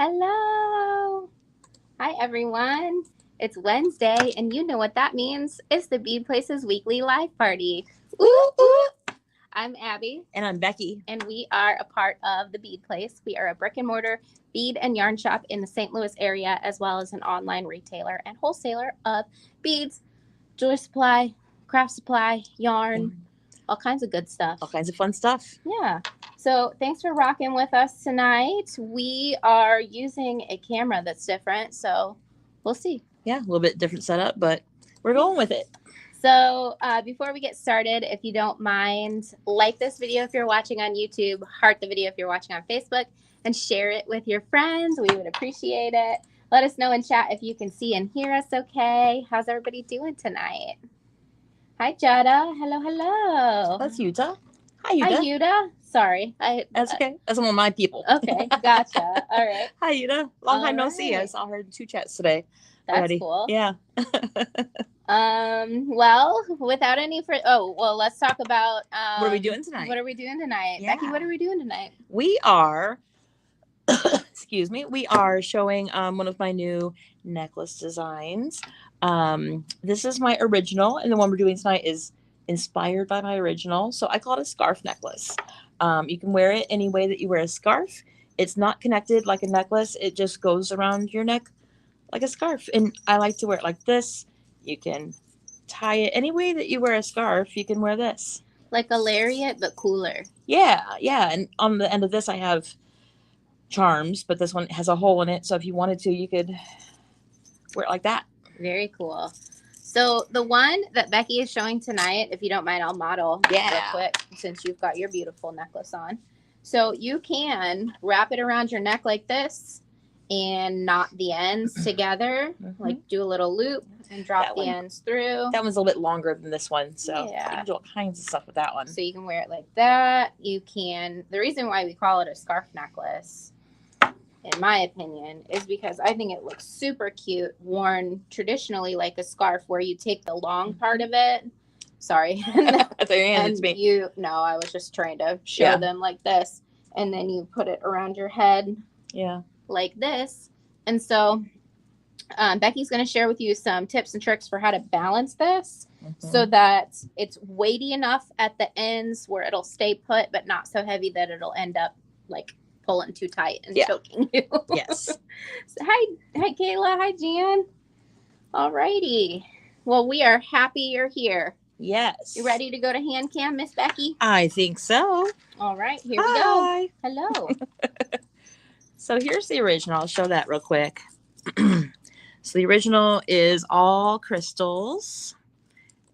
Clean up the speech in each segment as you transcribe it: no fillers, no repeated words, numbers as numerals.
Hello. Hi, everyone. It's Wednesday, and you know what that means. It's the Bead Place's weekly live party. Ooh, ooh. I'm Abby. And I'm Becky. And we are a part of the Bead Place. We are a brick and mortar bead and yarn shop in the St. Louis area, as well as an online retailer and wholesaler of beads, jewelry supply, craft supply, yarn, all kinds of good stuff. All kinds of fun stuff. Yeah. So thanks for rocking with us tonight. We are using a camera that's different, so we'll see. Yeah, a little bit different setup, but we're going with it. So before we get started, if you don't mind, like this video if you're watching on YouTube, heart the video if you're watching on Facebook, and share it with your friends. We would appreciate it. Let us know in chat if you can see and hear us okay. How's everybody doing tonight? Hi, Jada. Hello, hello. That's Utah. Hi, Yuta. Hi, Yuta. Sorry. That's okay. That's one of my people. Okay, gotcha. All right. Hi, Yuta. Long time All no see. I right. saw her in 2 chats today. That's already. cool. Yeah. Well, without any let's talk about what are we doing tonight? Yeah. Becky, what are we doing tonight? We are excuse me. We are showing one of my new necklace designs. This is my original, and the one we're doing tonight is inspired by my original. So I call it a scarf necklace. You can wear it any way that you wear a scarf. It's not connected like a necklace. It just goes around your neck like a scarf. And I like to wear it like this. You can tie it any way that you wear a scarf. You can wear this. Like a lariat, but cooler. Yeah. And on the end of this, I have charms, but this one has a hole in it. So if you wanted to, you could wear it like that. Very cool. So the one that Becky is showing tonight, if you don't mind, I'll model real quick since you've got your beautiful necklace on. So you can wrap it around your neck like this and knot the ends together, like do a little loop and drop the ends through. That one's a little bit longer than this one, so you can do all kinds of stuff with that one. So you can wear it like that. You can, the reason why we call it a scarf necklace, in my opinion, is because I think it looks super cute, worn traditionally like a scarf, where you take the long part of it. Sorry. I thought your hand is me. No, I was just trying to show them like this. And then you put it around your head. Yeah. Like this. And so Becky's going to share with you some tips and tricks for how to balance this so that it's weighty enough at the ends where it'll stay put, but not so heavy that it'll end up like pulling too tight and choking you. Yes. So, hi Kayla. Hi Jan. All righty. Well, we are happy you're here. Yes. You ready to go to hand cam, Miss Becky? I think so. All right, here we go. Hello. So here's the original. I'll show that real quick. So the original is all crystals.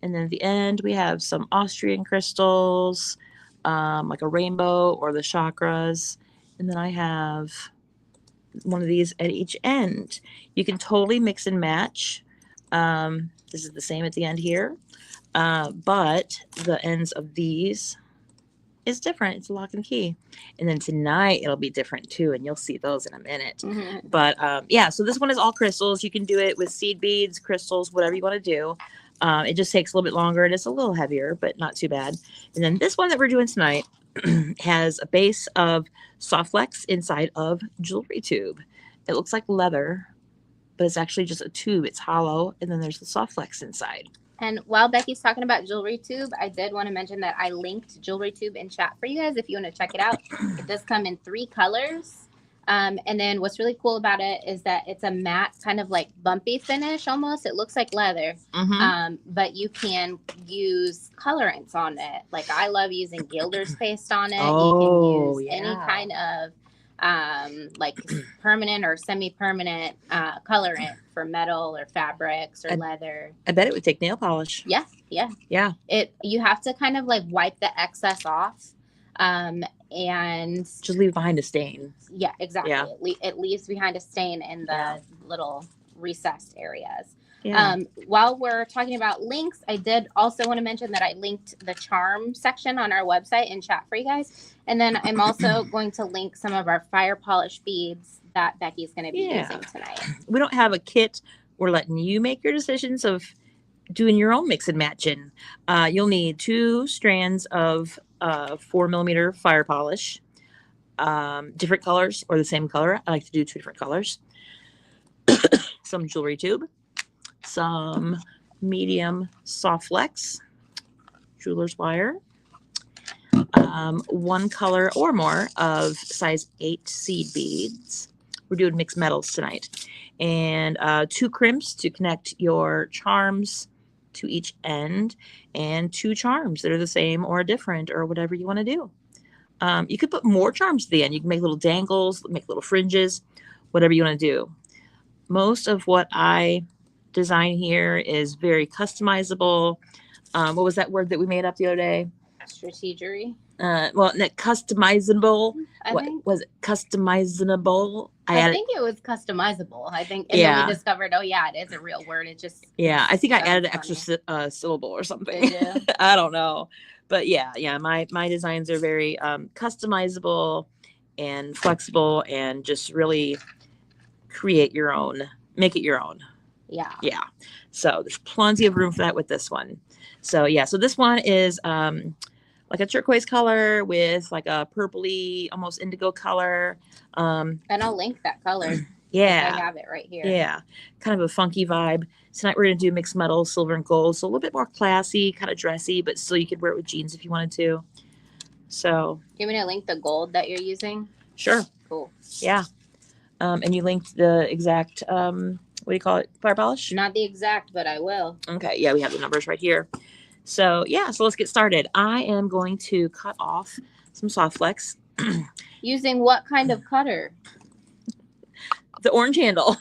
And then at the end, we have some Austrian crystals, like a rainbow or the chakras. And then I have one of these at each end. You can totally mix and match. This is the same at the end here. But the ends of these is different. It's lock and key. And then tonight it'll be different too, and you'll see those in a minute. But so this one is all crystals. You can do it with seed beads, crystals, whatever you want to do. It just takes a little bit longer, and it's a little heavier, but not too bad. And then this one that we're doing tonight has a base of soft flex inside of jewelry tube. It looks like leather, but it's actually just a tube. It's hollow, and then there's the soft flex inside. And while Becky's talking about Jewelry Tube, I did want to mention that I linked Jewelry Tube in chat for you guys if you want to check it out. It does come in 3 colors. And then what's really cool about it is that it's a matte, kind of like bumpy finish almost. It looks like leather. But you can use colorants on it. Like I love using Gilder's paste on it. You can use any kind of like permanent or semi-permanent colorant for metal or fabrics or leather. I bet it would take nail polish. Yeah. You have to kind of like wipe the excess off and just leave behind a stain. Yeah, exactly. It leaves behind a stain in the little recessed areas. While we're talking about links, I did also want to mention that I linked the charm section on our website in chat for you guys. And then I'm also going to link some of our fire polish beads that Becky's going to be using tonight. We don't have a kit. We're letting you make your decisions of doing your own mix and matching. You'll need 2 strands of 4mm fire polish, different colors or the same color. I like to do 2 different colors. Some jewelry tube, some medium soft flex, jeweler's wire, 1 color or more of size 8 seed beads. We're doing mixed metals tonight. And 2 crimps to connect your charms to each end, and 2 charms that are the same or different or whatever you want to do. You could put more charms at the end. You can make little dangles, make little fringes, whatever you want to do. Most of what I design here is very customizable. What was that word that we made up the other day? Strategery. Well, customizable. I think Was it customizable? I think it was customizable. I think, and then we discovered, oh yeah, it is a real word. It just I think I added an extra syllable or something. I don't know, but yeah. My designs are very customizable and flexible, and just really create your own, make it your own. Yeah. So there's plenty of room for that with this one. So so this one is like a turquoise color with like a purpley, almost indigo color. And I'll link that color. Yeah. I have it right here. Yeah. Kind of a funky vibe. Tonight we're going to do mixed metals, silver and gold. So a little bit more classy, kind of dressy, but still you could wear it with jeans if you wanted to. So. You want me to link the gold that you're using? Sure. Cool. Yeah. And you linked the exact, what do you call it? Fire polish? Not the exact, but I will. Okay. Yeah, we have the numbers right here. So so let's get started. I am going to cut off some soft flex. Using what kind of cutter? The orange handle.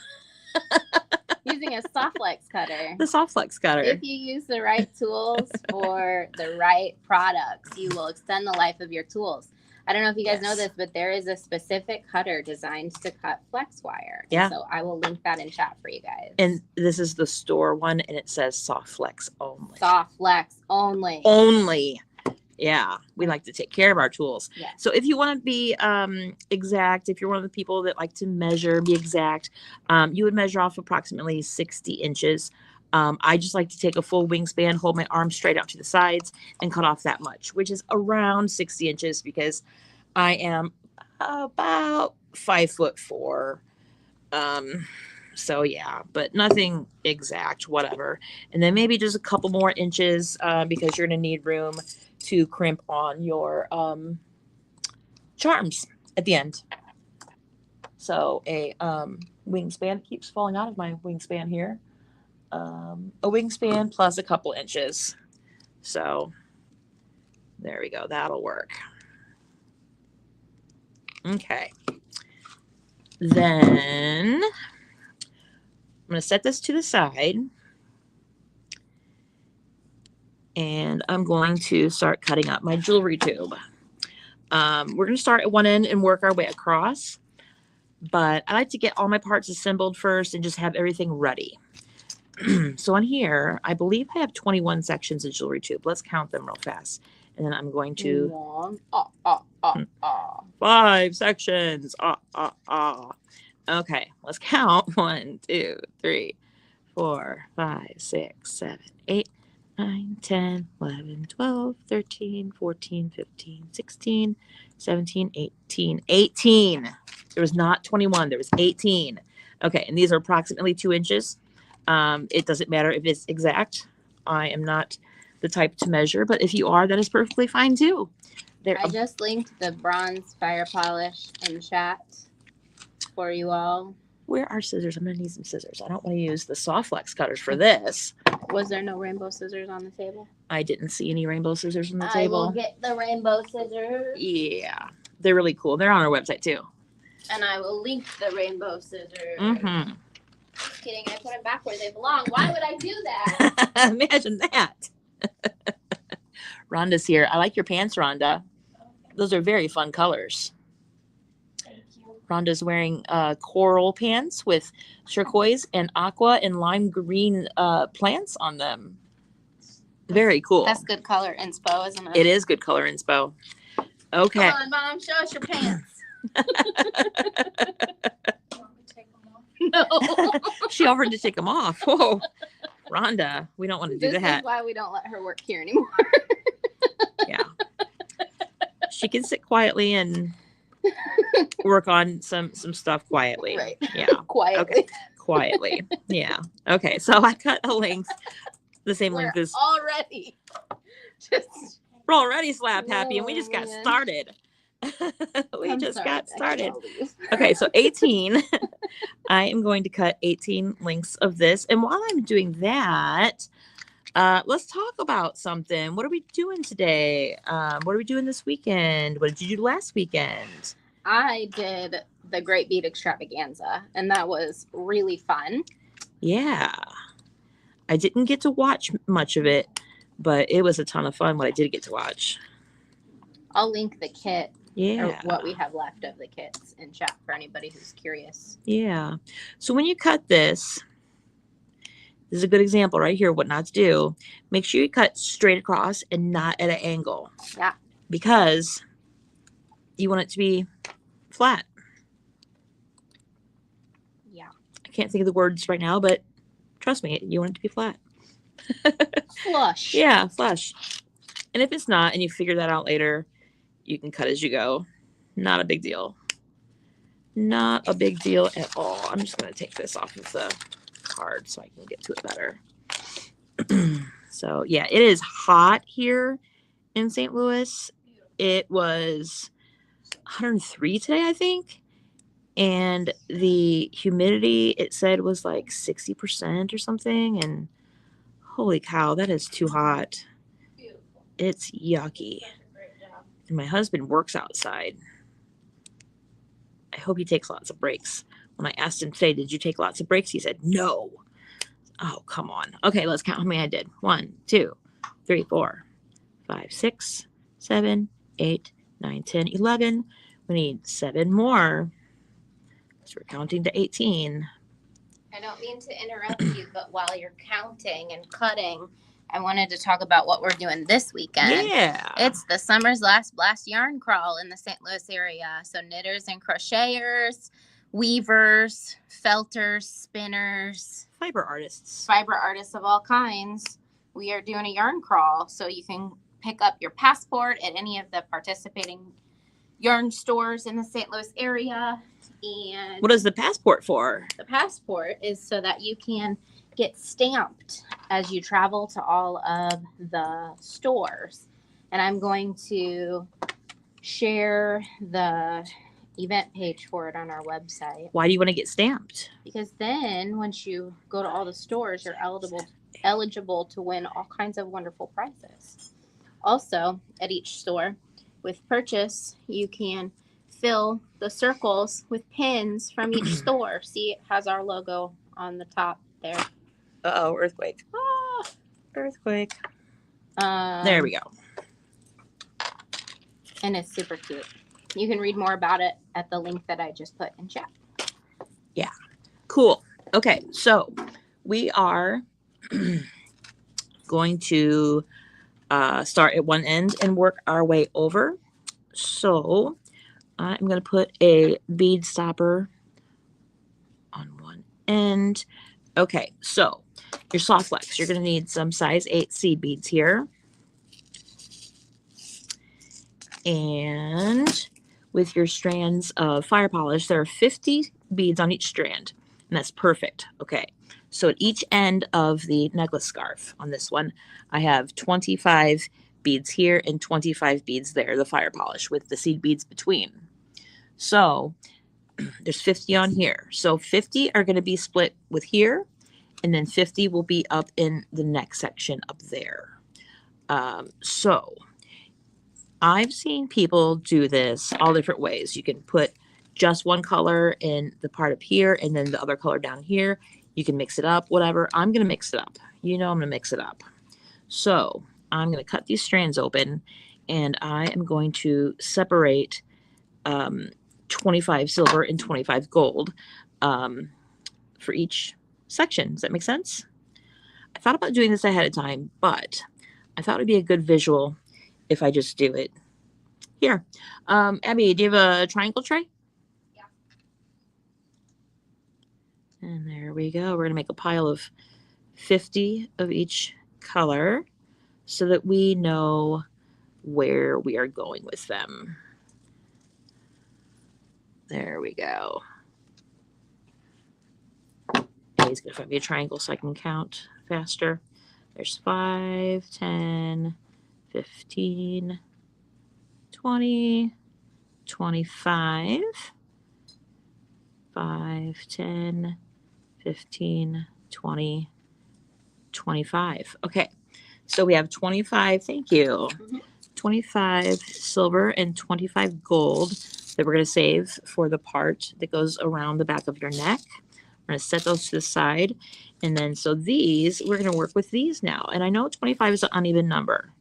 Using a soft flex cutter. The soft flex cutter. If you use the right tools for the right products, you will extend the life of your tools. I don't know if you guys know this, but there is a specific cutter designed to cut flex wire. Yeah. So I will link that in chat for you guys. And this is the store one, and it says soft flex only. Soft flex only. Only. Yeah. We like to take care of our tools. Yeah. So if you want to be exact, if you're one of the people that like to measure, be exact, you would measure off approximately 60 inches. I just like to take a full wingspan, hold my arm straight out to the sides, and cut off that much, which is around 60 inches because I am about 5'4". So yeah, but nothing exact, whatever. And then maybe just a couple more inches because you're going to need room to crimp on your charms at the end. So a wingspan keeps falling out of my wingspan here. A wingspan plus a couple inches. So there we go. That'll work. Okay. Then I'm going to set this to the side. And I'm going to start cutting up my jewelry tube. We're going to start at one end and work our way across. But I like to get all my parts assembled first and just have everything ready. So on here, I believe I have 21 sections of jewelry tube. Let's count them real fast. And then I'm going to... 5 sections. Okay, let's count. 1, 2, 3, 4, 5, 6, 7, 8, 9, 10, 11, 12, 13, 14, 15, 16, 17, 18. 18. There was not 21. There was 18. Okay, and these are approximately 2 inches. It doesn't matter if it's exact. I am not the type to measure, but if you are, that is perfectly fine too. I just linked the bronze fire polish in chat for you all. Where are scissors? I'm going to need some scissors. I don't want to use the soft flex cutters for this. Was there no rainbow scissors on the table? I didn't see any rainbow scissors on the table. I will get the rainbow scissors. Yeah, they're really cool. They're on our website too. And I will link the rainbow scissors. Mm-hmm. Just kidding. I put them back where they belong. Why would I do that? Imagine that. Rhonda's here. I like your pants, Rhonda. Those are very fun colors. Thank you. Rhonda's wearing coral pants with turquoise and aqua and lime green plants on them. Very cool. That's good color inspo, isn't it? It is good color inspo. Okay. Come on, Mom. Show us your pants. No. She offered to take them off. Whoa. Rhonda, we don't want to do that. This is why we don't let her work here anymore. Yeah. She can sit quietly and work on some stuff quietly. Right. Yeah. Quietly. Okay. Quietly. Yeah. Okay. So I cut a length, the same We're length as already just we're already slap happy, and we Oh, just got man. started. we I'm just sorry, got Becky, started. I'll leave. Okay, so 18. I am going to cut 18 lengths of this. And while I'm doing that, let's talk about something. What are we doing today? What are we doing this weekend? What did you do last weekend? I did the Great Bead Extravaganza, and that was really fun. Yeah. I didn't get to watch much of it, but it was a ton of fun what I did get to watch. I'll link the kit Yeah. or what we have left of the kits in chat for anybody who's curious. Yeah. So when you cut this is a good example right here what not to do. Make sure you cut straight across and not at an angle. Yeah. Because you want it to be flat. Yeah. I can't think of the words right now, but trust me, you want it to be flat. Flush. Yeah, flush. And if it's not and you figure that out later, you can cut as you go. Not a big deal. Not a big deal at all. I'm just going to take this off of the card so I can get to it better. So, yeah, it is hot here in St. Louis. It was 103 today, I think. And the humidity, it said, was like 60% or something. And holy cow, that is too hot. It's yucky. And my husband works outside. I hope he takes lots of breaks. When I asked him today, did you take lots of breaks? He said, no. Oh, come on. Okay, let's count how many I did. 1, 2, 3, 4, 5, 6, 7, 8, 9, 10, 11. We need 7 more. So we're counting to 18. I don't mean to interrupt you, but while you're counting and cutting, I wanted to talk about what we're doing this weekend. Yeah. It's the summer's last blast yarn crawl in the St. Louis area. So knitters and crocheters, weavers, felters, spinners, Fiber artists. fiber artists of all kinds. We are doing a yarn crawl. So you can pick up your passport at any of the participating yarn stores in the St. Louis area. And What is the passport for? the passport is so that you can get stamped as you travel to all of the stores. And I'm going to share the event page for it on our website. Why do you want to get stamped? Because then once you go to all the stores, you're eligible to win all kinds of wonderful prizes. Also, at each store, with purchase, you can fill the circles with pins from each store. See, it has our logo on the top there. Uh-oh, earthquake. Ah, earthquake. There we go. And it's super cute. You can read more about it at the link that I just put in chat. Yeah. Cool. Okay, so we are going to start at one end and work our way over. So I'm going to put a bead stopper on one end. Okay, so your soft flex, you're going to need some size 8 seed beads here. And with your strands of fire polish, there are 50 beads on each strand, and that's perfect. Okay, so at each end of the necklace scarf on this one, I have 25 beads here and 25 beads there, the fire polish with the seed beads between. So there's 50 on here. So 50 are going to be split with here, and then 50 will be up in the neck section up there. So I've seen people do this all different ways. You can put just one color in the part up here and then the other color down here. You can mix it up, whatever. I'm going to mix it up. You know I'm going to mix it up. So I'm going to cut these strands open, and I am going to separate 25 silver and 25 gold for each section. Does that make sense? I thought about doing this ahead of time, but I thought it'd be a good visual if I just do it here. Abby, do you have a triangle tray? Yeah. And there we go. We're going to make a pile of 50 of each color so that we know where we are going with them. There we go. He's going to find me a triangle so I can count faster. There's 5, 10, 15, 20, 25, 5, 10, 15, 20, 25. Okay, so we have 25, thank you, 25 silver and 25 gold that we're going to save for the part that goes around the back of your neck. We're going to set those to the side. And then, so these, we're going to work with these now. And I know 25 is an uneven number.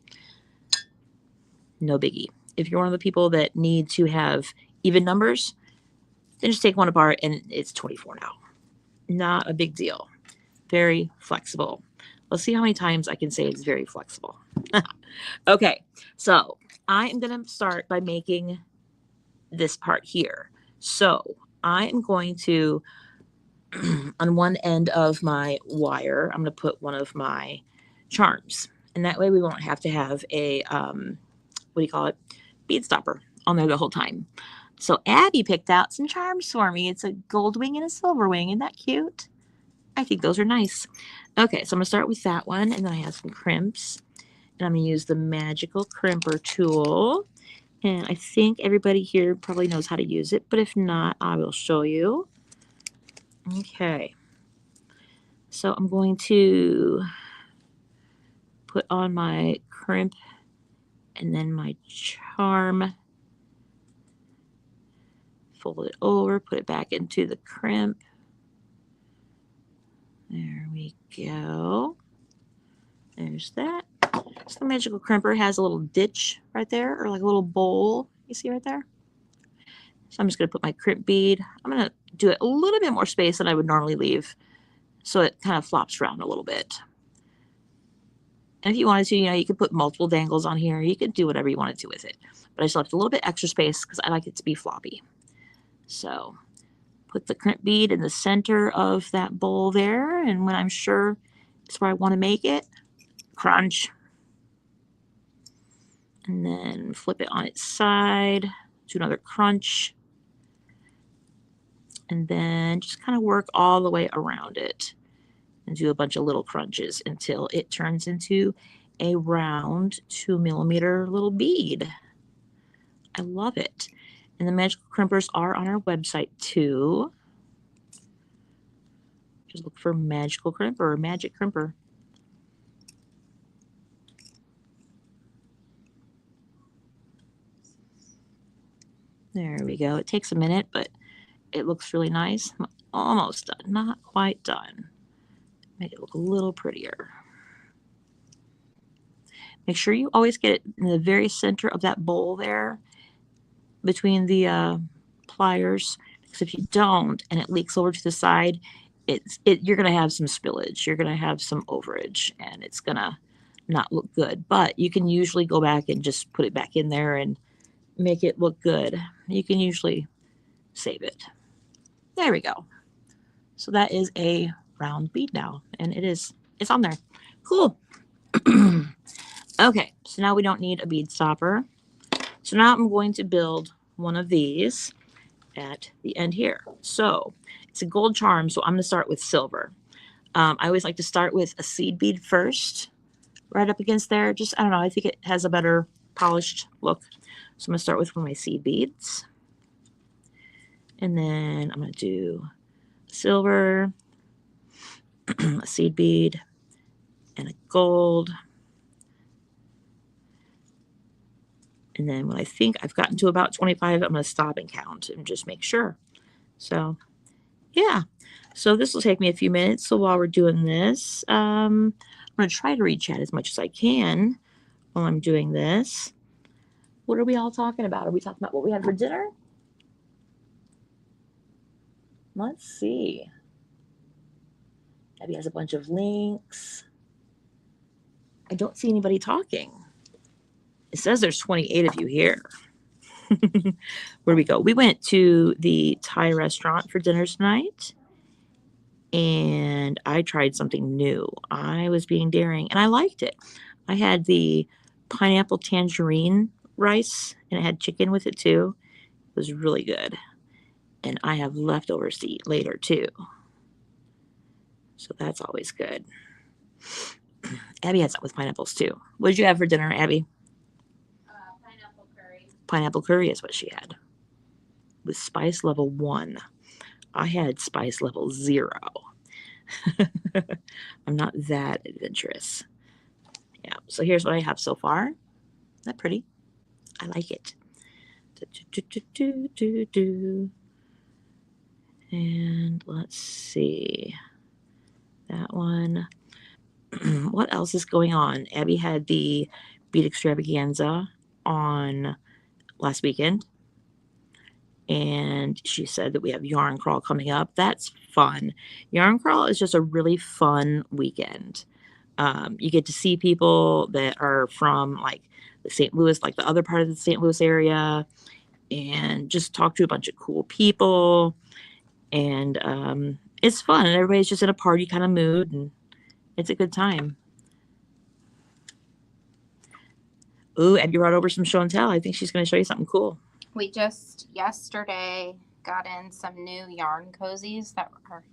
No biggie. If you're one of the people that need to have even numbers, then just take one apart and it's 24 now. Not a big deal. Very flexible. Let's see how many times I can say it's very flexible. Okay, so I am going to start by making this part here. So I am going to, on one end of my wire, I'm going to put one of my charms. And that way we won't have to have a, what do you call it? Bead stopper on there the whole time. So Abby picked out some charms for me. It's a gold wing and a silver wing. Isn't that cute? I think those are nice. Okay, so I'm going to start with that one. And then I have some crimps. And I'm going to use the magical crimper tool. And I think everybody here probably knows how to use it. But if not, I will show you. Okay. So I'm going to put on my crimp and then my charm. Fold it over, put it back into the crimp. There we go. There's that. So the magical crimper has a little ditch right there, or like a little bowl. You see right there? So I'm just going to put my crimp bead. I'm going to do it a little bit more space than I would normally leave, so it kind of flops around a little bit. And if you wanted to, you could put multiple dangles on here. You could do whatever you wanted to with it. But I just left a little bit extra space because I like it to be floppy. So put the crimp bead in the center of that bowl there. And when I'm sure it's where I want to make it, crunch. And then flip it on its side, do another crunch. And then just kind of work all the way around it and do a bunch of little crunches until it turns into a round 2mm little bead. I love it. And the magical crimpers are on our website too. Just look for magical crimper or magic crimper. There we go. It takes a minute, but it looks really nice. I'm almost done. Not quite done. Make it look a little prettier. Make sure you always get it in the very center of that bowl there between the pliers, because if you don't and it leaks over to the side, you're going to have some spillage. You're going to have some overage, and it's going to not look good. But you can usually go back and just put it back in there and make it look good. You can usually save it. There we go. So that is a round bead now, and it's on there. Cool. Okay, so now we don't need a bead stopper. So now I'm going to build one of these at the end here. So it's a gold charm, so I'm going to start with silver. I always like to start with a seed bead first, right up against there. Just, I don't know, I think it has a better polished look. So I'm going to start with one of my seed beads. And then I'm going to do silver, a seed bead, and a gold. And then when I think I've gotten to about 25, I'm going to stop and count and just make sure. So, yeah. So this will take me a few minutes. So while we're doing this, I'm going to try to read chat as much as I can while I'm doing this. What are we all talking about? Are we talking about what we had for dinner? Let's see. Abby has a bunch of links. I don't see anybody talking. It says there's 28 of you here. Where do we go? We went to the Thai restaurant for dinner tonight, and I tried something new. I was being daring, and I liked it. I had the pineapple tangerine rice, and it had chicken with it too. It was really good. And I have leftovers to eat later too. So that's always good. Abby had something with pineapples too. What did you have for dinner, Abby? Pineapple curry. Pineapple curry is what she had. With spice level 1. I had spice level 0. I'm not that adventurous. Yeah, so here's what I have so far. Isn't that pretty? I like it. And let's see. That one. What else is going on? Abby had the Bead extravaganza on last weekend. And she said that we have yarn crawl coming up. That's fun. Yarn crawl is just a really fun weekend. You get to see people that are from like the St. Louis, like the other part of the St. Louis area, and just talk to a bunch of cool people. And it's fun. And everybody's just in a party kind of mood, and it's a good time. Ooh, Abby brought over some show and tell. I think she's going to show you something cool. We just yesterday got in some new yarn cozies that are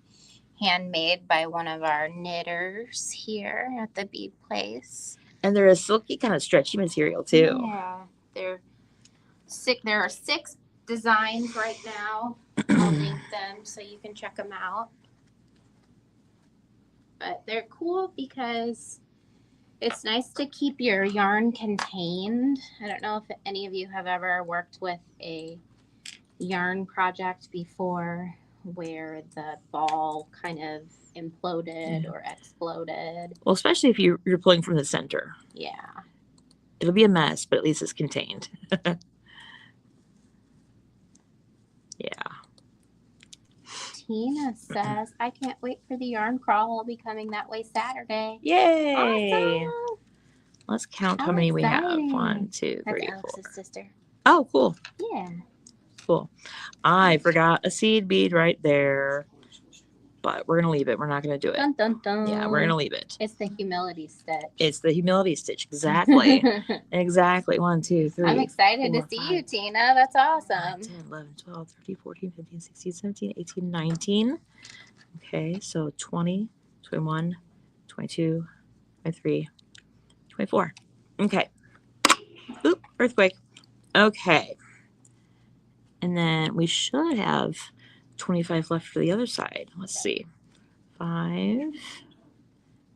handmade by one of our knitters here at the Bead place. And they're a silky kind of stretchy material too. Yeah, they're sick. There are 6 designs right now. I'll link them so you can check them out. But they're cool because it's nice to keep your yarn contained. I don't know if any of you have ever worked with a yarn project before where the ball kind of imploded or exploded. Well, especially if you're pulling from the center. Yeah. It'll be a mess, but at least it's contained. Yeah. Tina says, I can't wait for the yarn crawl. I'll be coming that way Saturday. Yay! Awesome. Let's count how How many we have. exciting. 1, 2, That's 3, 4. Alex's sister. Oh, cool. Yeah. Cool. I forgot a seed bead right there, but we're going to leave it. We're not going to do it. Dun, dun, dun. Yeah, we're going to leave it. It's the humility stitch. It's the humility stitch. Exactly. Exactly. 1, 2, 3. I'm excited 4, to see 5, you, Tina. That's awesome. 10, 11, 12, 13, 14, 15, 16, 17, 18, 19. Okay, so 20, 21, 22, 23, 24. Okay. Oop, earthquake. Okay. And then we should have 25 left for the other side. Let's see. 5,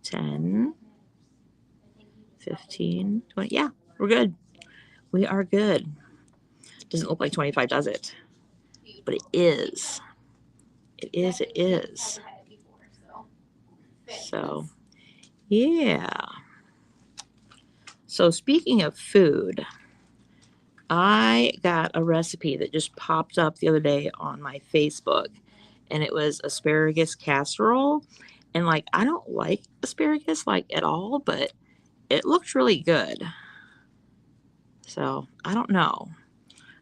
10, 15, 20. Yeah, we're good. We are good. Doesn't look like 25, does it? But it is. It is. It is. So, yeah. So, speaking of food, I got a recipe that just popped up the other day on my Facebook, and it was asparagus casserole. And like, I don't like asparagus like at all, but it looked really good. So, I don't know.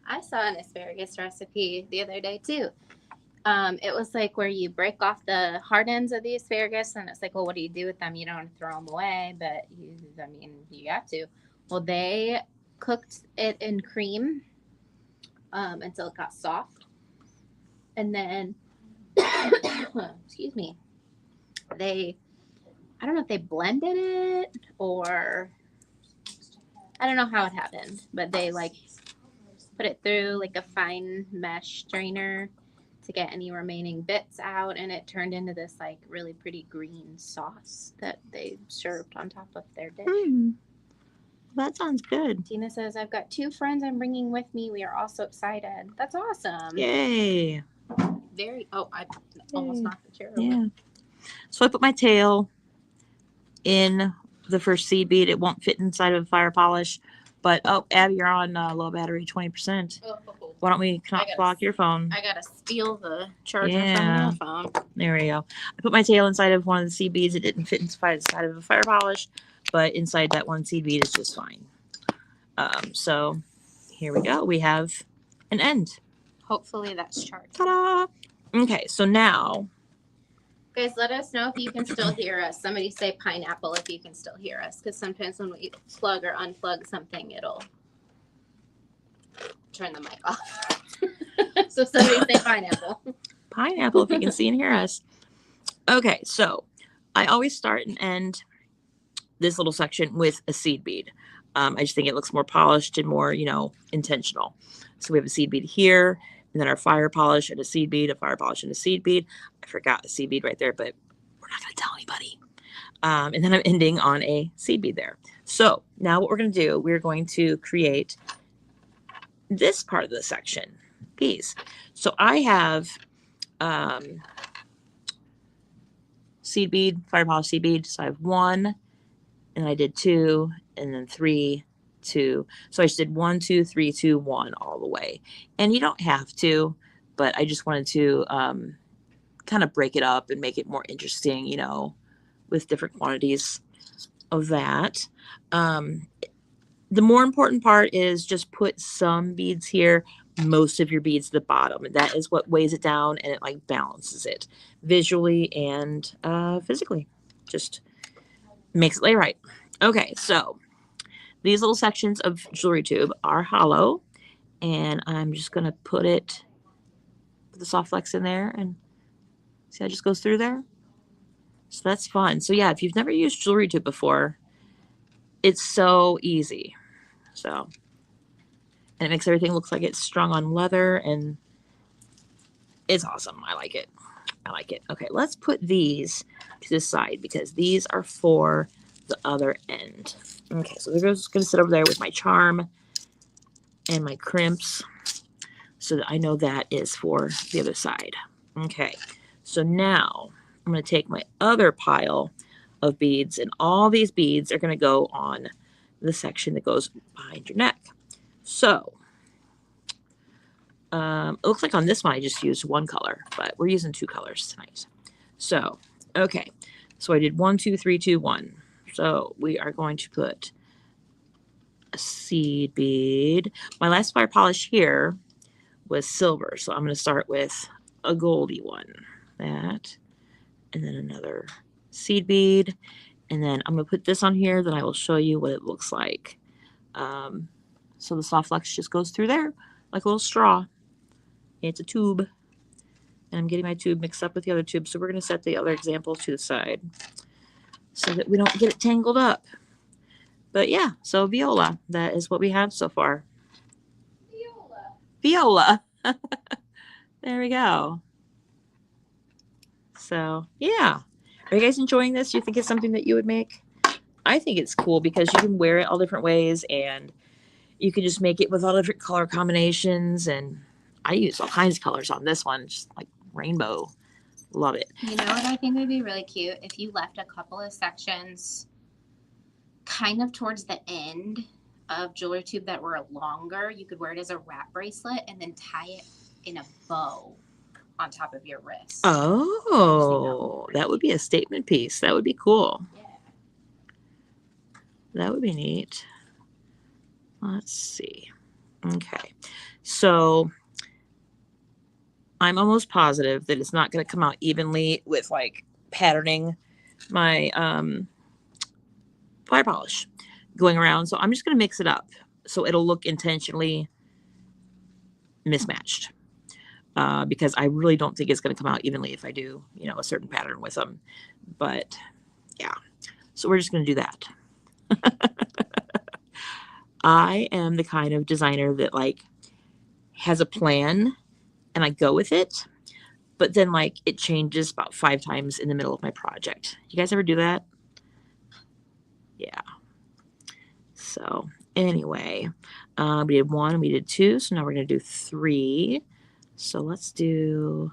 I saw an asparagus recipe the other day too. It was like where you break off the hard ends of the asparagus, and it's like, well, what do you do with them? You don't want to throw them away, but you have to. Well, they cooked it in cream until it got soft, and then, excuse me, I don't know if they blended it or I don't know how it happened, but they like put it through like a fine mesh strainer to get any remaining bits out, and it turned into this like really pretty green sauce that they served on top of their dish. That sounds good. Tina says, I've got 2 friends I'm bringing with me. We are all so excited. That's awesome. Yay. I almost knocked the chair over. Yeah. So I put my tail in the first seed bead. It won't fit inside of a fire polish. But, Abby, you're on low battery, 20%. Oh. Why don't we block your phone? I gotta steal the charger from your phone. There we go. I put my tail inside of one of the seed beads. It didn't fit inside of a fire polish, but inside that one seed bead is just fine. So here we go. We have an end. Hopefully that's charged. Ta-da! Okay, so now. Guys, let us know if you can still hear us. Somebody say pineapple if you can still hear us, because sometimes when we plug or unplug something, it'll turn the mic off. So somebody say pineapple. Pineapple, if you can see and hear us. Okay, so I always start and end this little section with a seed bead. I just think it looks more polished and more, intentional. So we have a seed bead here, and then our fire polish and a seed bead, a fire polish and a seed bead. I forgot the seed bead right there, but we're not going to tell anybody. And then I'm ending on a seed bead there. So now what we're going to do, we're going to create this part of the section, piece. So I have seed bead, fire polish seed bead. So I have 1, and I did 2, and then 3, 2. So I just did 1, 2, 3, 2, 1 all the way. And you don't have to, but I just wanted to kind of break it up and make it more interesting, with different quantities of that. The more important part is just put some beads here, most of your beads at the bottom. And that is what weighs it down, and it like balances it visually and physically. Just makes it lay right. Okay, so these little sections of jewelry tube are hollow, and I'm just going to put the soft flex in there, and see how it just goes through there? So that's fun. So yeah, if you've never used jewelry tube before, it's so easy. So, and it makes everything look like it's strung on leather, and it's awesome. I like it. I like it. Okay, let's put these to the side because these are for the other end. Okay, so they're just going to sit over there with my charm and my crimps so that I know that is for the other side. Okay, so now I'm going to take my other pile of beads, and all these beads are going to go on the section that goes behind your neck. So it looks like on this one I just used 1 color, but we're using 2 colors tonight. So, okay, so I did 1, 2, 3, 2, 1. So we are going to put a seed bead. My last fire polish here was silver, so I'm going to start with a goldy one. That, and then another seed bead, and then I'm going to put this on here. Then I will show you what it looks like. So the soft flex just goes through there like a little straw. It's a tube, and I'm getting my tube mixed up with the other tube. So we're going to set the other example to the side so that we don't get it tangled up. But yeah, so viola, that is what we have so far. Viola. There we go. So yeah, are you guys enjoying this? Do you think it's something that you would make? I think it's cool because you can wear it all different ways, and you can just make it with all different color combinations. And I use all kinds of colors on this one, just like rainbow. Love it. You know what I think would be really cute? If you left a couple of sections kind of towards the end of jewelry tube that were longer, you could wear it as a wrap bracelet and then tie it in a bow on top of your wrist. Oh, that would be a statement piece. That would be cool. Yeah. That would be neat. Let's see. Okay. So I'm almost positive that it's not going to come out evenly with like patterning my fire polish going around. So I'm just going to mix it up so it'll look intentionally mismatched. Because I really don't think it's going to come out evenly if I do, a certain pattern with them. But yeah, so we're just going to do that. I am the kind of designer that like has a plan and I go with it, but then like it changes about 5 times in the middle of my project. You guys ever do that? Yeah. So anyway, we did 1, we did 2, so now we're going to do 3. So let's do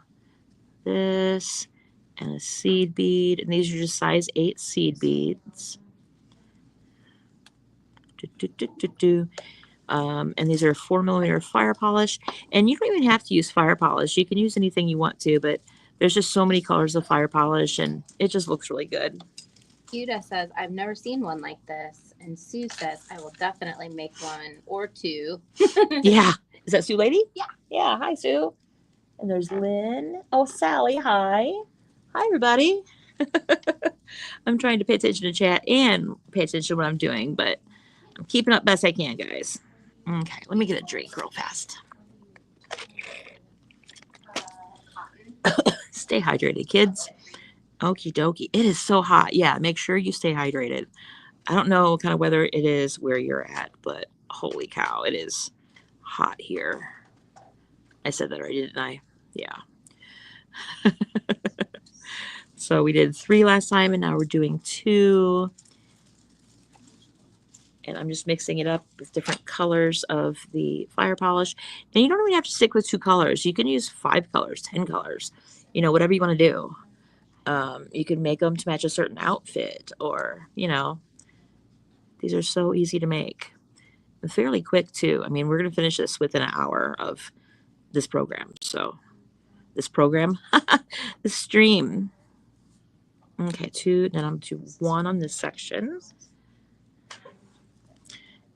this and a seed bead, and these are just size 8 seed beads. And these are 4mm fire polish, and you don't even have to use fire polish. You can use anything you want to, but there's just so many colors of fire polish, and it just looks really good. Yuda says, I've never seen one like this. And Sue says, I will definitely make one or 2. Yeah. Is that Sue Lady? Yeah. Yeah. Hi, Sue. And there's Lynn. Oh, Sally. Hi. Hi, everybody. I'm trying to pay attention to chat and pay attention to what I'm doing, but I'm keeping up best I can, guys. Okay. Let me get a drink real fast. Stay hydrated, kids. Okie dokie. It is so hot. Yeah, make sure you stay hydrated. I don't know what kind of weather it is where you're at, but holy cow, it is hot here. I said that right, didn't I? Yeah. So we did 3 last time, and now we're doing 2. And I'm just mixing it up with different colors of the fire polish. And you don't even have to stick with 2 colors. You can use 5 colors, 10 colors, whatever you want to do. You can make them to match a certain outfit, or, these are so easy to make. And fairly quick, too. I mean, we're going to finish this within an hour of this program. So, this program, this stream. Okay, 2, then I'm going to do 1 on this section.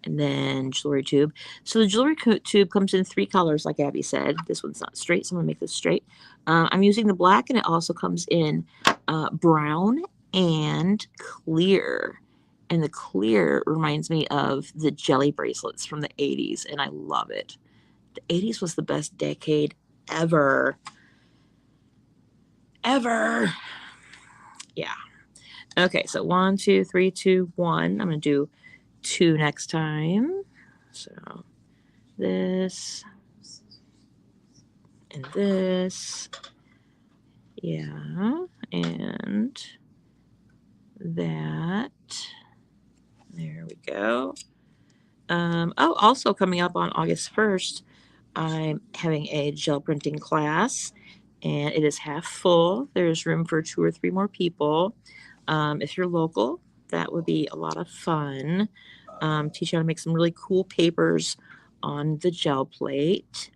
And then jewelry tube. So the jewelry tube comes in 3 colors, like Abby said. This one's not straight, so I'm going to make this straight. I'm using the black, and it also comes in brown and clear. And the clear reminds me of the jelly bracelets from the 80s, and I love it. The 80s was the best decade ever. Ever. Yeah. Okay, so 1, 2, 3, 2, 1. I'm going to do 2 next time. So this and this. Yeah. And that. There we go. Also coming up on August 1st, I'm having a gel printing class, and it is half full. There's room for 2 or 3 more people. If you're local, that would be a lot of fun. Teach you how to make some really cool papers on the gel plate.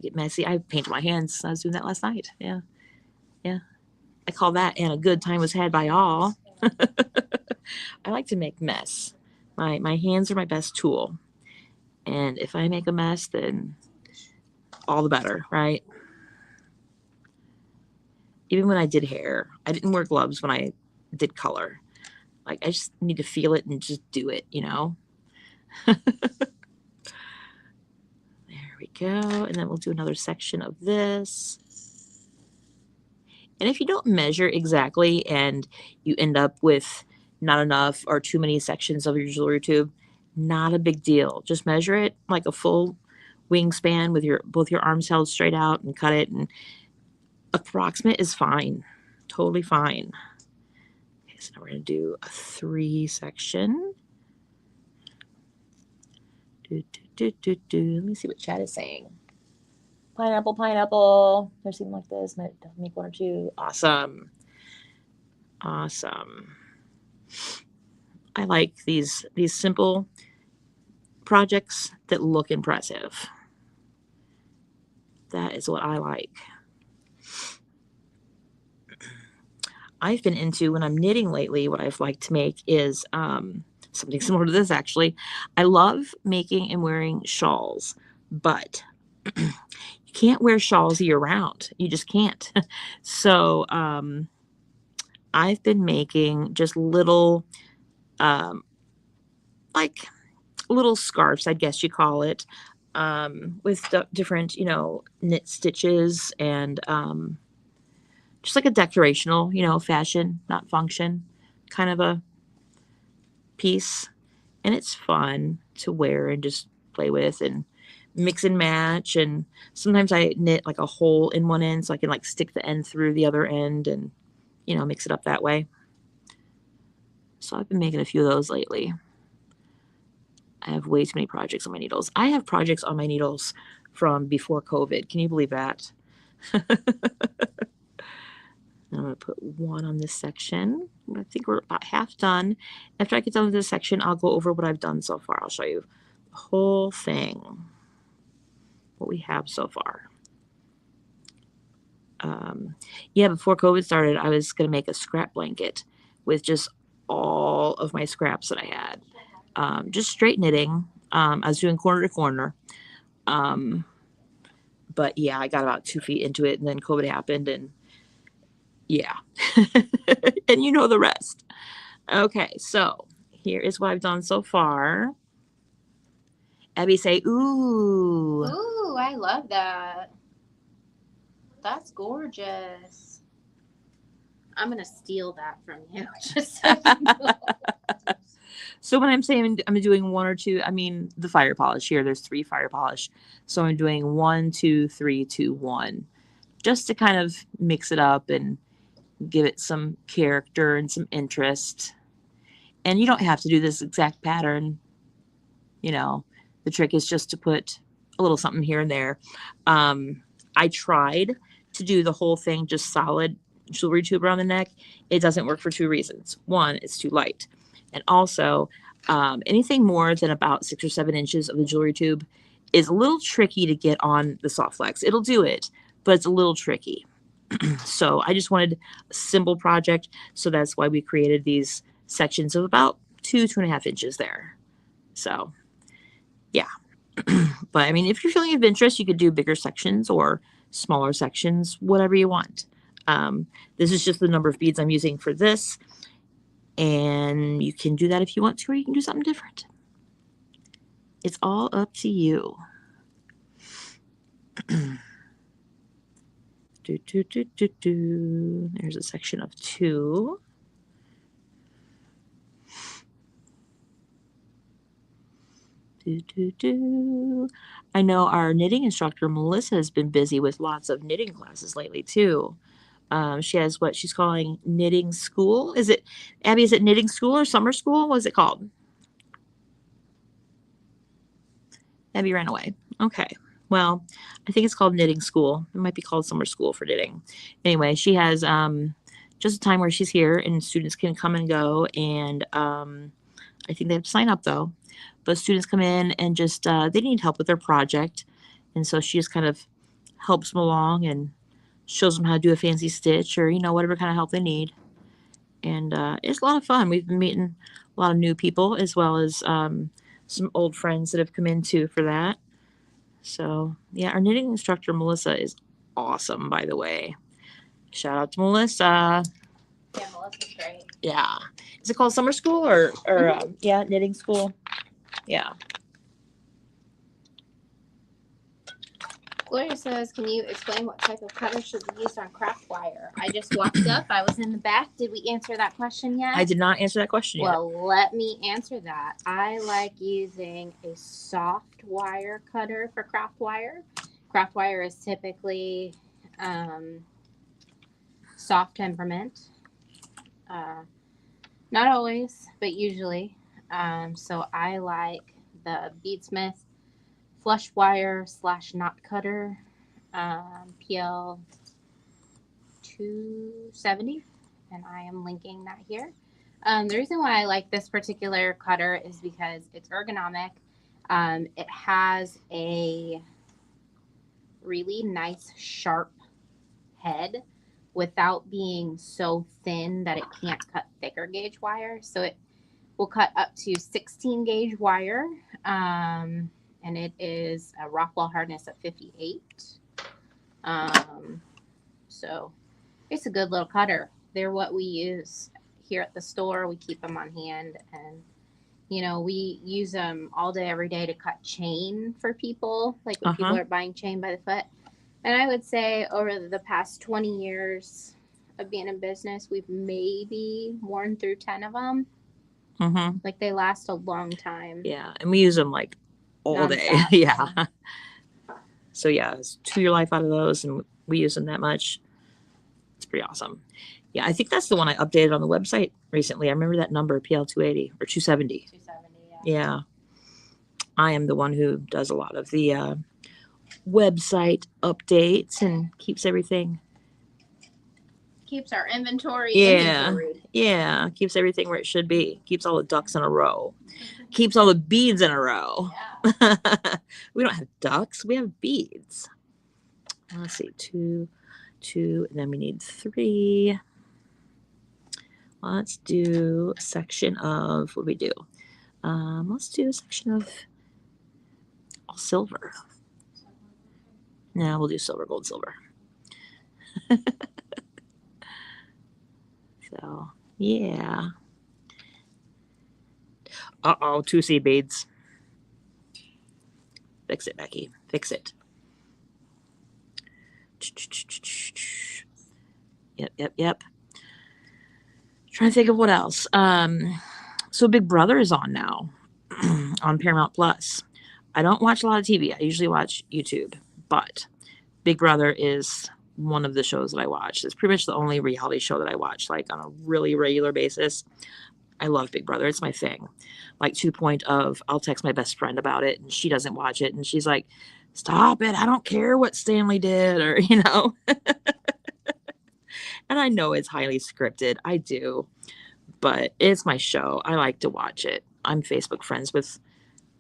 Get messy. I painted my hands. I was doing that last night. Yeah. I call that, and a good time was had by all. I like to make mess. My hands are my best tool. And if I make a mess, then all the better, right? Even when I did hair, I didn't wear gloves when I did color. Like, I just need to feel it and just do it, There we go. And then we'll do another section of this. And if you don't measure exactly and you end up with not enough or too many sections of your jewelry tube, not a big deal. Just measure it like a full wingspan with both your arms held straight out and cut it. And approximate is fine. Totally fine. Okay, so now we're going to do a 3 section. Let me see what chat is saying. Pineapple. There's something like this. Might make 1 or 2. Awesome. I like these simple projects that look impressive. That is what I like. I've been into, when I'm knitting lately, what I've liked to make is something similar to this, actually. I love making and wearing shawls, but you can't wear shawls year round. You just can't. So I've been making just little, like little scarves, I guess you call it, with different, knit stitches and just like a decorational, fashion, not function, kind of a piece. And it's fun to wear and just play with and mix and match. And sometimes I knit like a hole in one end so I can like stick the end through the other end and, mix it up that way. So I've been making a few of those lately. I have way too many projects on my needles. I have projects on my needles from before COVID. Can you believe that? I'm going to put 1 on this section. I think we're about half done. After I get done with this section, I'll go over what I've done so far. I'll show you the whole thing, what we have so far. Before COVID started, I was going to make a scrap blanket with just all of my scraps that I had. Just straight knitting. I was doing corner to corner. But yeah, I got about 2 feet into it, and then COVID happened, and yeah. And you know the rest. Okay, so here is what I've done so far. Abby, say, ooh. Ooh, I love that. That's gorgeous. I'm going to steal that from you. Just so you know. So when I'm saying I'm doing one or two, I mean the fire polish here. There's 3 fire polish. So I'm doing 1, 2, 3, 2, 1. Just to kind of mix it up and give it some character and some interest. And you don't have to do this exact pattern. You know, the trick is just to put a little something here and there. I tried to do the whole thing just solid jewelry tube around the neck. It doesn't work for 2 reasons. One, it's too light. And also, anything more than about 6 or 7 inches of the jewelry tube is a little tricky to get on the soft flex. It'll do it, but it's a little tricky. So I just wanted a simple project. So that's why we created these sections of about 2.5 inches there. So yeah. But I mean, if you're feeling of interest, you could do bigger sections or smaller sections, whatever you want. This is just the number of beads I'm using for this. And you can do that if you want to, or you can do something different. It's all up to you. There's a section of 2. I know our knitting instructor, Melissa, has been busy with lots of knitting classes lately, too. She has what she's calling knitting school. Is it, Abby, is it knitting school or summer school? What is it called? Abby ran away. Okay. Well, I think it's called knitting school. It might be called summer school for knitting. Anyway, she has just a time where she's here and students can come and go. And I think they have to sign up, though. But students come in and just, they need help with their project. And so she just kind of helps them along and shows them how to do a fancy stitch or, you know, whatever kind of help they need. And it's a lot of fun. We've been meeting a lot of new people as well as some old friends that have come in too for that. So yeah, our knitting instructor, Melissa, is awesome, by the way. Shout out to Melissa. Yeah, Melissa's great. Yeah. Is it called summer school or yeah, knitting school? Yeah. Gloria says, can you explain what type of cutter should be used on craft wire? I just walked up. I was in the back. Did we answer that question yet? I did not answer that question yet. Well, let me answer that. I like using a soft wire cutter for craft wire. Craft wire is typically soft temperament. Not always, but usually. So I like the Beadsmith flush wire / knot cutter, PL 270, and I am linking that here. The reason why I like this particular cutter is because it's ergonomic. It has a really nice sharp head without being so thin that it can't cut thicker gauge wire. So it will cut up to 16 gauge wire. And it is a Rockwell hardness of 58. So it's a good little cutter. They're what we use here at the store. We keep them on hand, and you know, we use them all day, every day to cut chain for people, like when people are buying chain by the foot. And I would say over the past 20 years of being in business, we've maybe worn through 10 of them. Mm-hmm. Like they last a long time. Yeah, and we use them like all day. Yeah. So yeah, it's 2 year life out of those, and we use them that much. It's pretty awesome. Yeah, I think that's the one I updated on the website recently. I remember that number, PL 280 or 270. 270, yeah. I am the one who does a lot of the website updates and keeps everything. Keeps our inventory. Yeah, keeps everything where it should be. Keeps all the ducks in a row. Keeps all the beads in a row. Yeah. We don't have ducks. We have beads. Let's see, 2, and then we need 3. Let's do a section of, what do we do? Let's do a section of all silver. No, we'll do silver, gold, silver. So, yeah. Uh-oh, 2 seed beads. Fix it, Becky. Fix it. Yep. Trying to think of what else. So Big Brother is on now on Paramount Plus. I don't watch a lot of TV. I usually watch YouTube, but Big Brother is one of the shows that I watch. It's pretty much the only reality show that I watch, like on a really regular basis. I love Big Brother. It's my thing. Like, to the point of I'll text my best friend about it and she doesn't watch it. And she's like, stop it. I don't care what Stanley did, or, and I know it's highly scripted. I do, but it's my show. I like to watch it. I'm Facebook friends with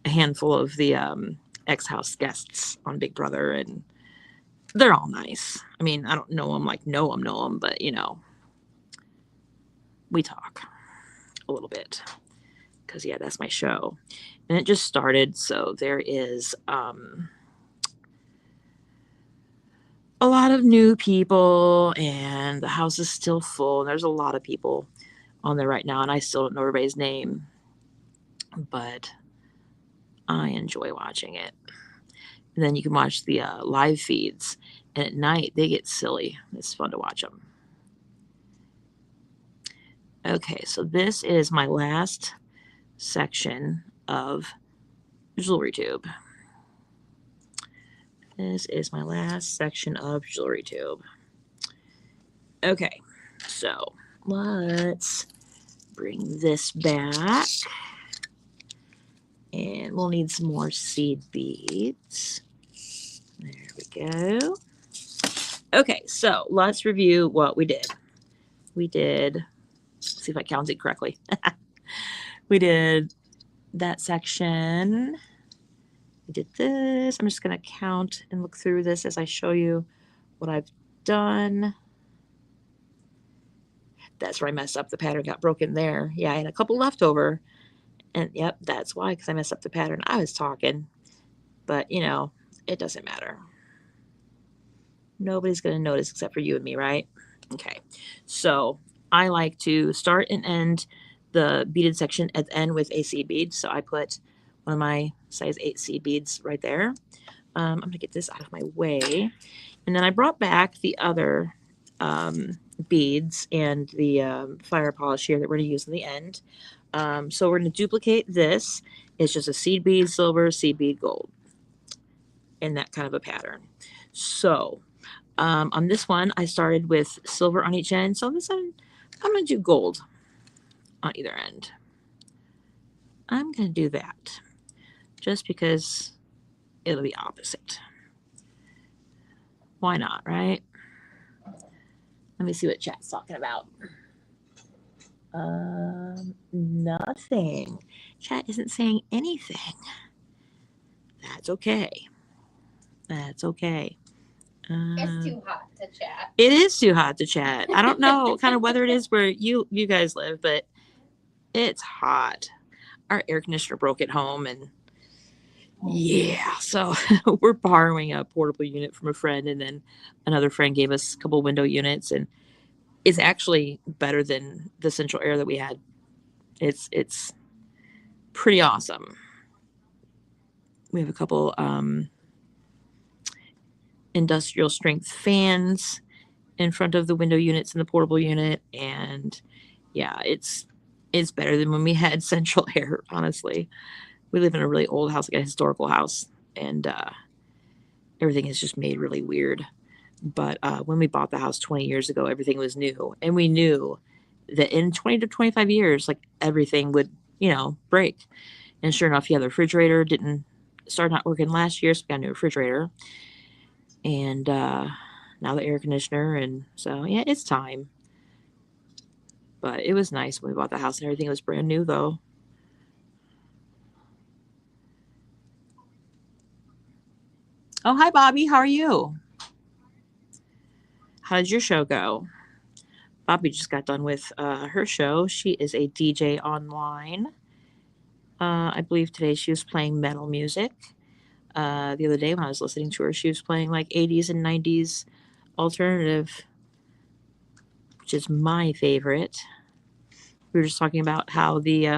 a handful of the ex-house guests on Big Brother, and they're all nice. I mean, I don't know them like know them, but we talk a little bit because that's my show, and it just started. So there is a lot of new people, and the house is still full. And there's a lot of people on there right now, and I still don't know everybody's name, but I enjoy watching it. And then you can watch the live feeds, and at night they get silly. It's fun to watch them. Okay, so this is my last section of Jewelry Tube. This is my last section of Jewelry Tube. Okay, so let's bring this back. And we'll need some more seed beads. There we go. Okay, so let's review what we did. We did, let's see if I counted correctly. We did that section. We did this. I'm just going to count and look through this as I show you what I've done. That's where I messed up. The pattern got broken there. Yeah, I had a couple left over. And yep, that's why, because I messed up the pattern. I was talking. But, it doesn't matter. Nobody's going to notice except for you and me, right? Okay. So I like to start and end the beaded section at the end with a seed bead. So I put one of my size 8 seed beads right there. I'm going to get this out of my way. And then I brought back the other beads and the fire polish here that we're going to use in the end. So we're going to duplicate this. It's just a seed bead silver, seed bead gold, in that kind of a pattern. So on this one, I started with silver on each end. So on this one, I'm going to do gold on either end. I'm going to do that just because it'll be opposite. Why not, right? Let me see what chat's talking about. Nothing. Chat isn't saying anything. That's okay. That's okay. It's too hot to chat. It is too hot to chat. I don't know what kind of weather it is where you guys live, but it's hot. Our air conditioner broke at home, and yeah, so we're borrowing a portable unit from a friend, and then another friend gave us a couple window units, and it's actually better than the central air that we had. It's pretty awesome. We have a couple industrial strength fans in front of the window units in the portable unit, and yeah, it's better than when we had central air. Honestly, we live in a really old house, like a historical house, and everything is just made really weird. But when we bought the house 20 years ago, everything was new, and we knew that in 20 to 25 years, like, everything would break. And sure enough, the refrigerator didn't start not working last year, so we got a new refrigerator, and now the air conditioner, and so yeah, it's time. But it was nice when we bought the house, and everything was brand new, though. Oh, hi, Bobby. How are you? How did your show go? Bobby just got done with her show. She is a DJ online. I believe today she was playing metal music. The other day when I was listening to her, she was playing like 80s and 90s alternative, which is my favorite. We were just talking about how the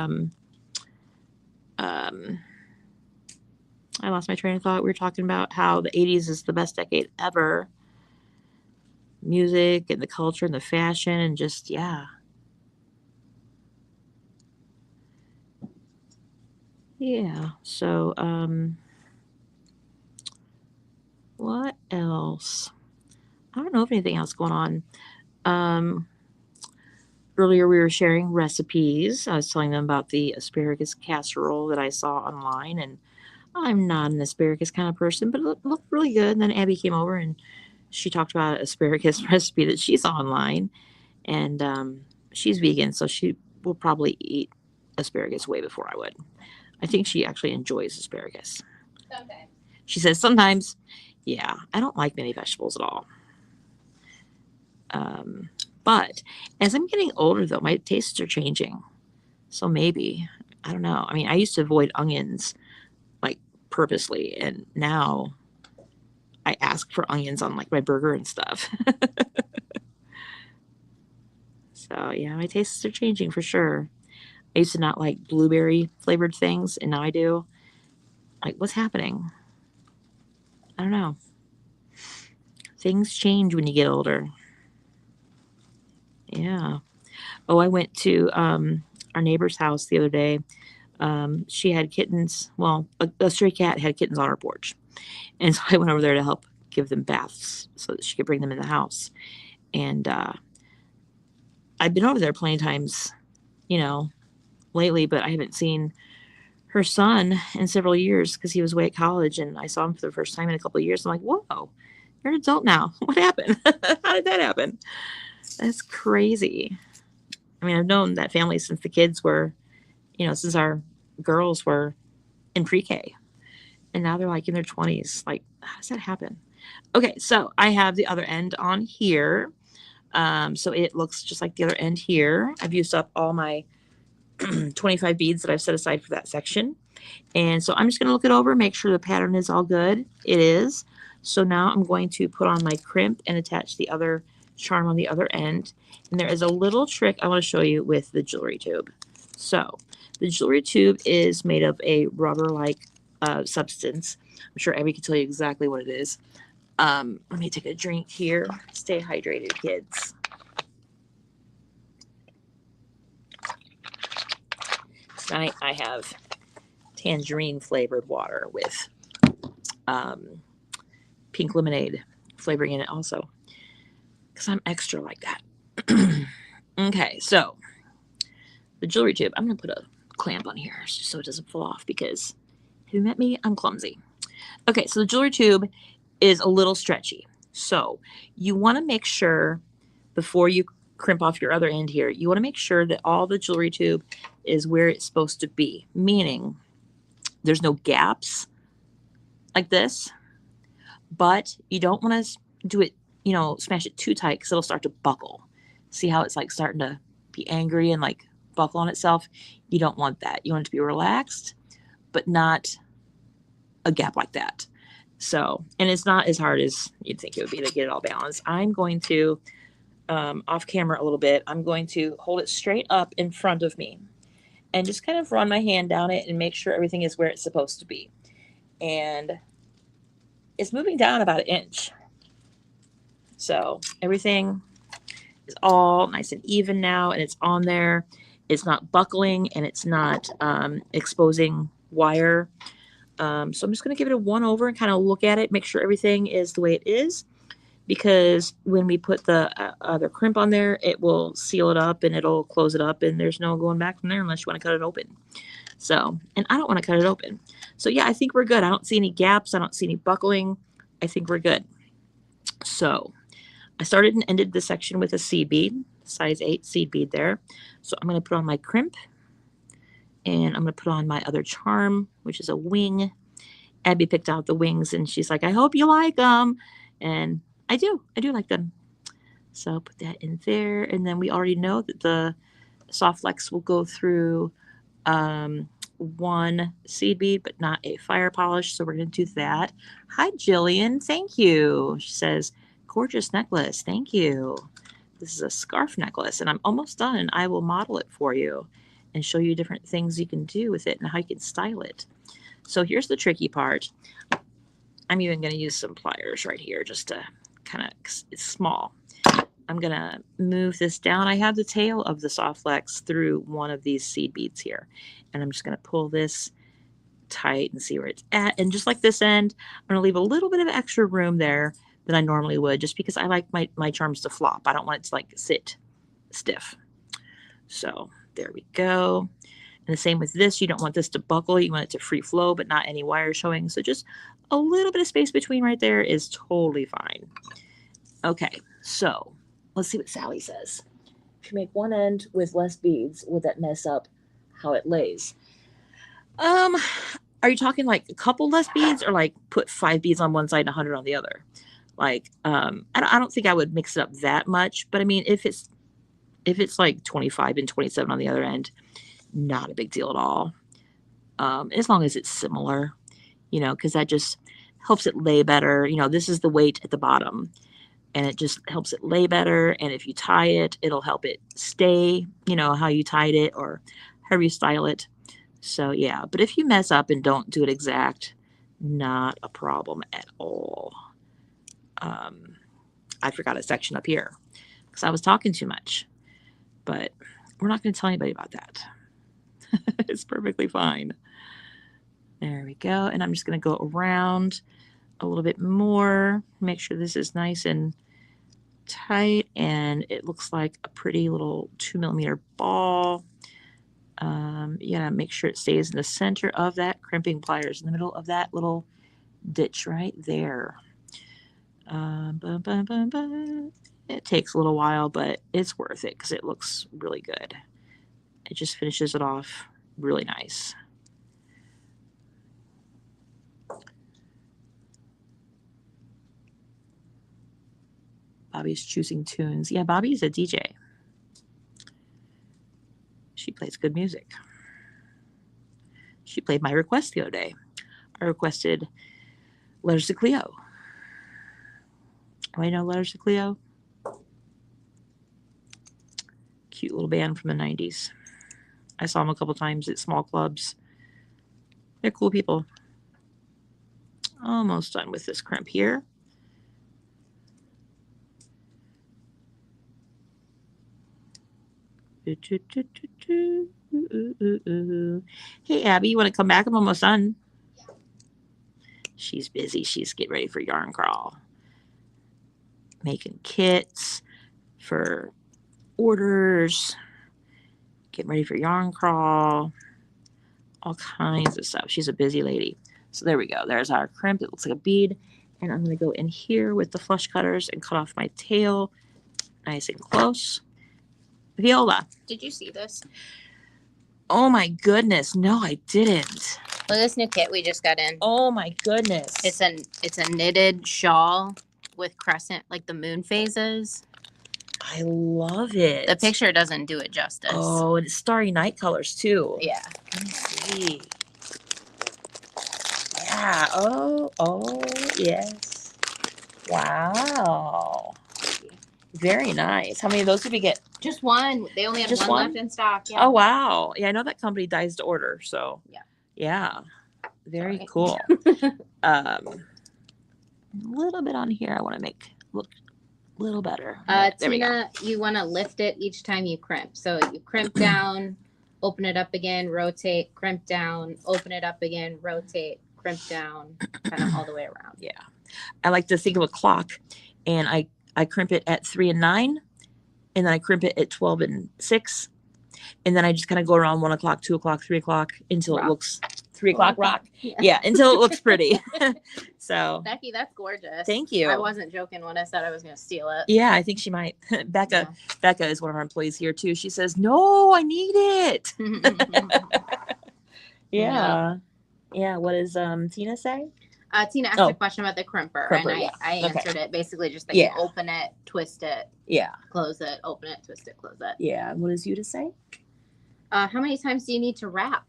I lost my train of thought. We were talking about how the 80s is the best decade ever. music and the culture and the fashion and just, yeah. Yeah. So, what else? I don't know if anything else going on. Um, Earlier we were sharing recipes. I was telling them about the asparagus casserole that I saw online, and I'm not an asparagus kind of person, but it looked really good. And then Abby came over and she talked about an asparagus recipe that she saw online, and she's vegan, so she will probably eat asparagus way before I would. I think she actually enjoys asparagus. Sometimes. She says sometimes, yeah, I don't like many vegetables at all. But as I'm getting older, though, my tastes are changing. So maybe, I don't know. I mean, I used to avoid onions like purposely, and now I ask for onions on like my burger and stuff. So yeah, my tastes are changing for sure. I used to not like blueberry flavored things, and now I do. Like, what's happening? I don't know. Things change when you get older. Yeah. Oh, I went to our neighbor's house the other day. She had kittens. Well, a stray cat had kittens on her porch. And so I went over there to help give them baths so that she could bring them in the house. And I've been over there plenty of times, you know, lately, but I haven't seen her son in several years because he was away at college. And I saw him for the first time in a couple of years. I'm like, whoa, you're an adult now. What happened? How did that happen? That's crazy. I mean, I've known that family since the kids were, since our girls were in pre-K. And now they're like in their 20s. Like, how does that happen? Okay, so I have the other end on here. So it looks just like the other end here. I've used up all my 25 beads that I've set aside for that section. And so I'm just going to look it over, make sure the pattern is all good. It is. So now I'm going to put on my crimp and attach the other charm on the other end. And there is a little trick I want to show you with the jewelry tube. So the jewelry tube is made of a rubber-like substance. I'm sure Abby can tell you exactly what it is. Let me take a drink here. Stay hydrated, kids. Tonight I have tangerine flavored water with pink lemonade flavoring in it also, because I'm extra like that. Okay, so the jewelry tube, I'm going to put a clamp on here just so it doesn't fall off, because have you met me? I'm clumsy. Okay, so the jewelry tube is a little stretchy. So you want to make sure before you crimp off your other end here, you want to make sure that all the jewelry tube is where it's supposed to be, meaning there's no gaps like this, but you don't want to do it, smash it too tight because it'll start to buckle. See how it's like starting to be angry and like buckle on itself? You don't want that. You want it to be relaxed, but not a gap like that. So, and it's not as hard as you'd think it would be to get it all balanced. I'm going to, off camera a little bit, I'm going to hold it straight up in front of me and just kind of run my hand down it and make sure everything is where it's supposed to be. And it's moving down about an inch. So everything is all nice and even now, and it's on there. It's not buckling, and it's not exposing wire. So I'm just going to give it a one over and kind of look at it, make sure everything is the way it is, because when we put the other crimp on there, it will seal it up and it'll close it up, and there's no going back from there unless you want to cut it open. So, and I don't want to cut it open. So yeah, I think we're good. I don't see any gaps. I don't see any buckling. I think we're good. So I started and ended the section with a seed bead, size 8 seed bead there. So I'm going to put on my crimp, and I'm going to put on my other charm, which is a wing. Abby picked out the wings, and she's like, I hope you like them. And I do like them. So I'll put that in there. And then we already know that the soft flex will go through one seed bead, but not a fire polish. So we're going to do that. Hi, Jillian. Thank you. She says, gorgeous necklace. Thank you. This is a scarf necklace, and I'm almost done, and I will model it for you and show you different things you can do with it and how you can style it. So here's the tricky part. I'm even going to use some pliers right here just to kind of, it's small. I'm going to move this down. I have the tail of the soft flex through one of these seed beads here. And I'm just going to pull this tight and see where it's at. And just like this end, I'm going to leave a little bit of extra room there than I normally would, just because I like my charms to flop. I don't want it to like sit stiff. So there we go. And the same with this. You don't want this to buckle. You want it to free flow, but not any wire showing. So just a little bit of space between right there is totally fine. Okay, so let's see what Sally says. If you make one end with less beads, would that mess up how it lays? Are you talking like a couple less beads, or like put 5 beads on one side and 100 on the other? Like, I don't think I would mix it up that much, but I mean, if it's like 25 and 27 on the other end, not a big deal at all. As long as it's similar, you know, because that just helps it lay better. You know, this is the weight at the bottom, and it just helps it lay better. And if you tie it, it'll help it stay, you know, how you tied it or however you style it. So yeah, but if you mess up and don't do it exact, not a problem at all. I forgot a section up here because I was talking too much, but we're not going to tell anybody about that. It's perfectly fine. There we go. And I'm just going to go around a little bit more, make sure this is nice and tight, and it looks like a pretty little 2mm ball. You gotta make sure it stays in the center of that crimping pliers, in the middle of that little ditch right there. It takes a little while, but it's worth it because it looks really good. It just finishes it off really nice. Bobby's choosing tunes. Yeah, Bobby's a DJ. She plays good music. She played my request the other day. I requested Letters to Cleo. Do I know Letters to Cleo? Cute little band from the 90s. I saw them a couple times at small clubs. They're cool people. Almost done with this crimp here. Hey, Abby, you want to come back? I'm almost done. Yeah. She's busy. She's getting ready for yarn crawl. Making kits for orders. Getting ready for yarn crawl. All kinds of stuff. She's a busy lady. So there we go. There's our crimp. It looks like a bead. And I'm going to go in here with the flush cutters and cut off my tail nice and close. Viola. Did you see this? Oh my goodness. No, I didn't. Well, this new kit we just got in. Oh my goodness. It's a knitted shawl with crescent, like the moon phases. I love it. The picture doesn't do it justice. Oh, and it's starry night colors too. Yeah. Let me see. Yeah. Oh, yes. Wow. Very nice. How many of those did we get? Just one. They only have Just one one left in stock. Yeah. Oh, wow. Yeah, I know that company dies to order. So, yeah. Very cool. A little bit on here I want to make look a little better. There Tina, you want to lift it each time you crimp. So you crimp down, open it up again, rotate, crimp down, open it up again, rotate, crimp down, kind of all the way around. Yeah. I like to think of a clock, and I crimp it at 3 and 9, and then I crimp it at 12 and 6, and then I just kind of go around 1 o'clock, 2 o'clock, 3 o'clock until it looks 3 o'clock rock. Yeah, until it looks pretty. So Becky, that's gorgeous. Thank you. I wasn't joking when I said I was going to steal it. Yeah, I think she might. Becca is one of our employees here too. She says, "No, I need it." Yeah. What does Tina say? Tina asked a question about the crimper, and I answered it basically just that you open it, twist it, close it, open it, twist it, close it. Yeah. What does Yuta say? How many times do you need to wrap?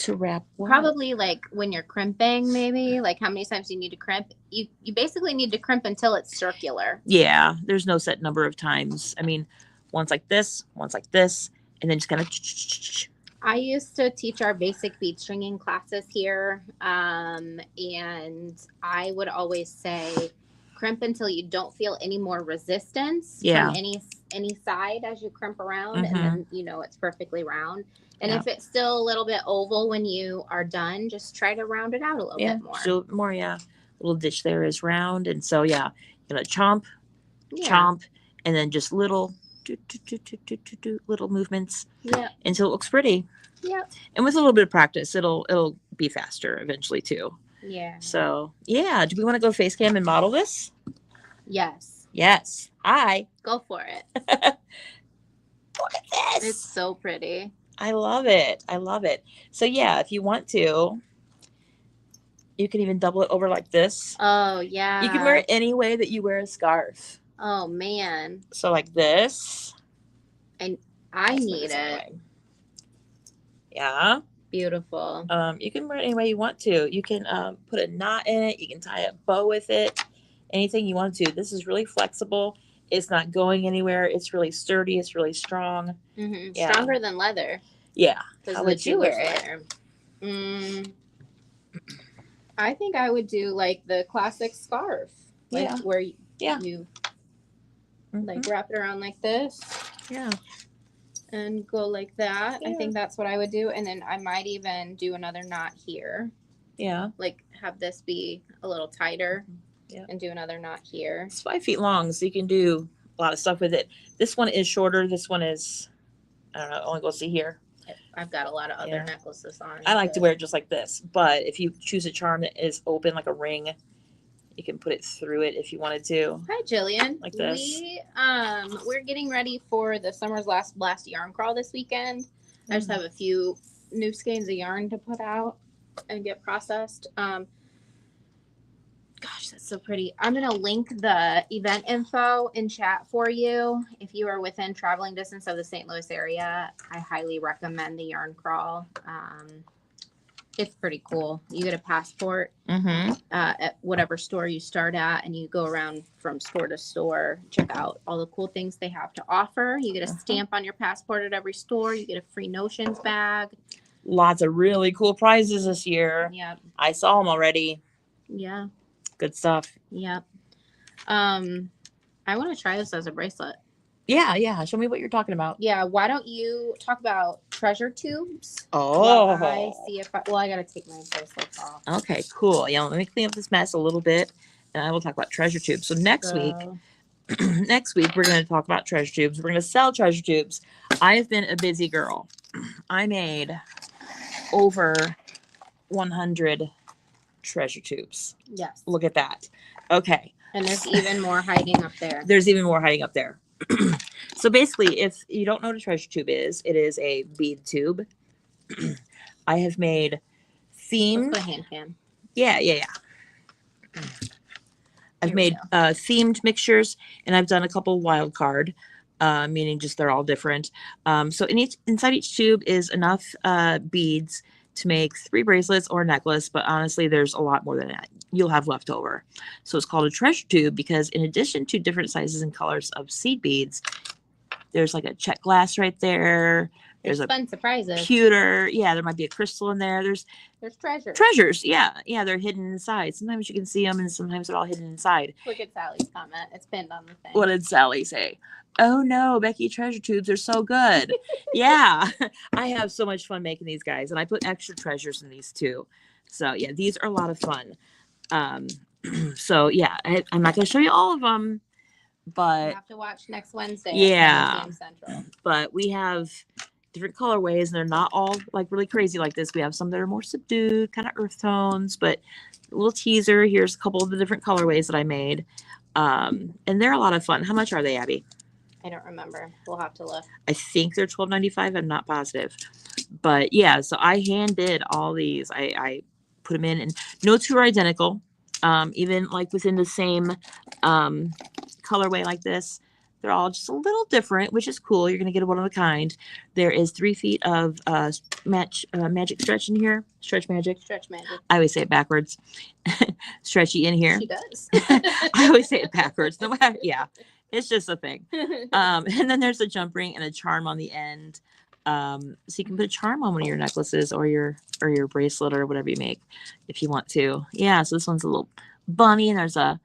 To wrap what? Probably like when you're crimping, maybe. Like how many times do you need to crimp? You basically need to crimp until it's circular. Yeah. There's no set number of times. I mean, once like this, and then just kind of. I used to teach our basic bead stringing classes here, and I would always say crimp until you don't feel any more resistance Yeah. from any side as you crimp around, Mhm. and then you know it's perfectly round. And Yeah. if it's still a little bit oval when you are done, just try to round it out a little bit more. Just a little more, yeah. Little ditch there is round, and so yeah, you know, chomp, Yeah. chomp, and then just little little movements Yeah. until it looks pretty. Yeah. And with a little bit of practice, it'll be faster eventually too. Yeah. So yeah, do we want to go face cam and model this? Yes. Yes, I. Go for it. Look at this. It's so pretty. I love it. I love it. So yeah, if you want to, you can even double it over like this. Oh yeah. You can wear it any way that you wear a scarf. Oh man. So like this. And I need it. Way. Yeah. Beautiful. You can wear it any way you want to. You can put a knot in it. You can tie a bow with it. Anything you want to. This is really flexible. It's not going anywhere. It's really sturdy. It's really strong. Mm-hmm. Yeah. Stronger than leather. Yeah. How would you wear it? I think I would do like the classic scarf. Like where you like wrap it around like this. Yeah. And go like that. Yeah. I think that's what I would do. And then I might even do another knot here. Yeah. Like have this be a little tighter. Yeah. And do another knot here. It's 5 feet long, so you can do a lot of stuff with it. This one is shorter. This one is, I don't know, only goes to here. I've got a lot of other necklaces on. I like to wear it just like this. But if you choose a charm that is open like a ring, you can put it through it if you wanted to. Hi, Jillian. Like this. We're getting ready for the summer's last blast yarn crawl this weekend. I just have a few new skeins of yarn to put out and get processed. Gosh, that's so pretty. I'm going to link the event info in chat for you. If you are within traveling distance of the St. Louis area, I highly recommend the yarn crawl. It's pretty cool. You get a passport at whatever store you start at, and you go around from store to store, check out all the cool things they have to offer. You get a stamp on your passport at every store. You get a free Notions bag. Lots of really cool prizes this year. Yep. I saw them already. Yeah. Good stuff. Yep. I want to try this as a bracelet. Yeah. Show me what you're talking about. Yeah. Why don't you talk about treasure tubes? Oh. I see if I got to take my bracelets off. Okay, cool. Yeah, let me clean up this mess a little bit, and I will talk about treasure tubes. So next week, we're going to talk about treasure tubes. We're going to sell treasure tubes. I have been a busy girl. I made over 100 treasure tubes. Yes. Look at that. Okay. And there's even more hiding up there. There's even more hiding up there. So basically, if you don't know what a treasure tube is, it is a bead tube. I have made themed. Let's put a hand cam. Yeah. I've made themed mixtures, and I've done a couple wild card, meaning just they're all different. So inside each tube is enough beads to make 3 bracelets or a necklace, but honestly, there's a lot more than that. You'll have left over. So it's called a treasure tube because in addition to different sizes and colors of seed beads, there's like a check glass right there. There's a fun surprises. Pewter. Yeah, there might be a crystal in there. There's treasures. Treasures. Yeah, they're hidden inside. Sometimes you can see them, and sometimes they're all hidden inside. Look at Sally's comment. It's pinned on the thing. What did Sally say? Oh no, Becky, treasure tubes are so good. Yeah, I have so much fun making these guys, and I put extra treasures in these too. So yeah, these are a lot of fun. So yeah, I'm not going to show you all of them, but you have to watch next Wednesday. Yeah, at Central. But we have different colorways, and they're not all like really crazy like this. We have some that are more subdued, kind of earth tones, but a little teaser. Here's a couple of the different colorways that I made. And they're a lot of fun. How much are they, Abby? I don't remember. We'll have to look. I think they're $12.95. I'm not positive. But yeah, so I hand did all these. I put them in, and no two are identical. Even like within the same colorway like this, they're all just a little different, which is cool. You're going to get a one of a kind. There is 3 feet of magic stretch in here. Stretch magic. I always say it backwards. Stretchy in here. She does. I always say it backwards. No matter. Yeah, it's just a thing. And then there's a jump ring and a charm on the end. So you can put a charm on one of your necklaces or your bracelet or whatever you make if you want to. Yeah, so this one's a little bunny, and there's a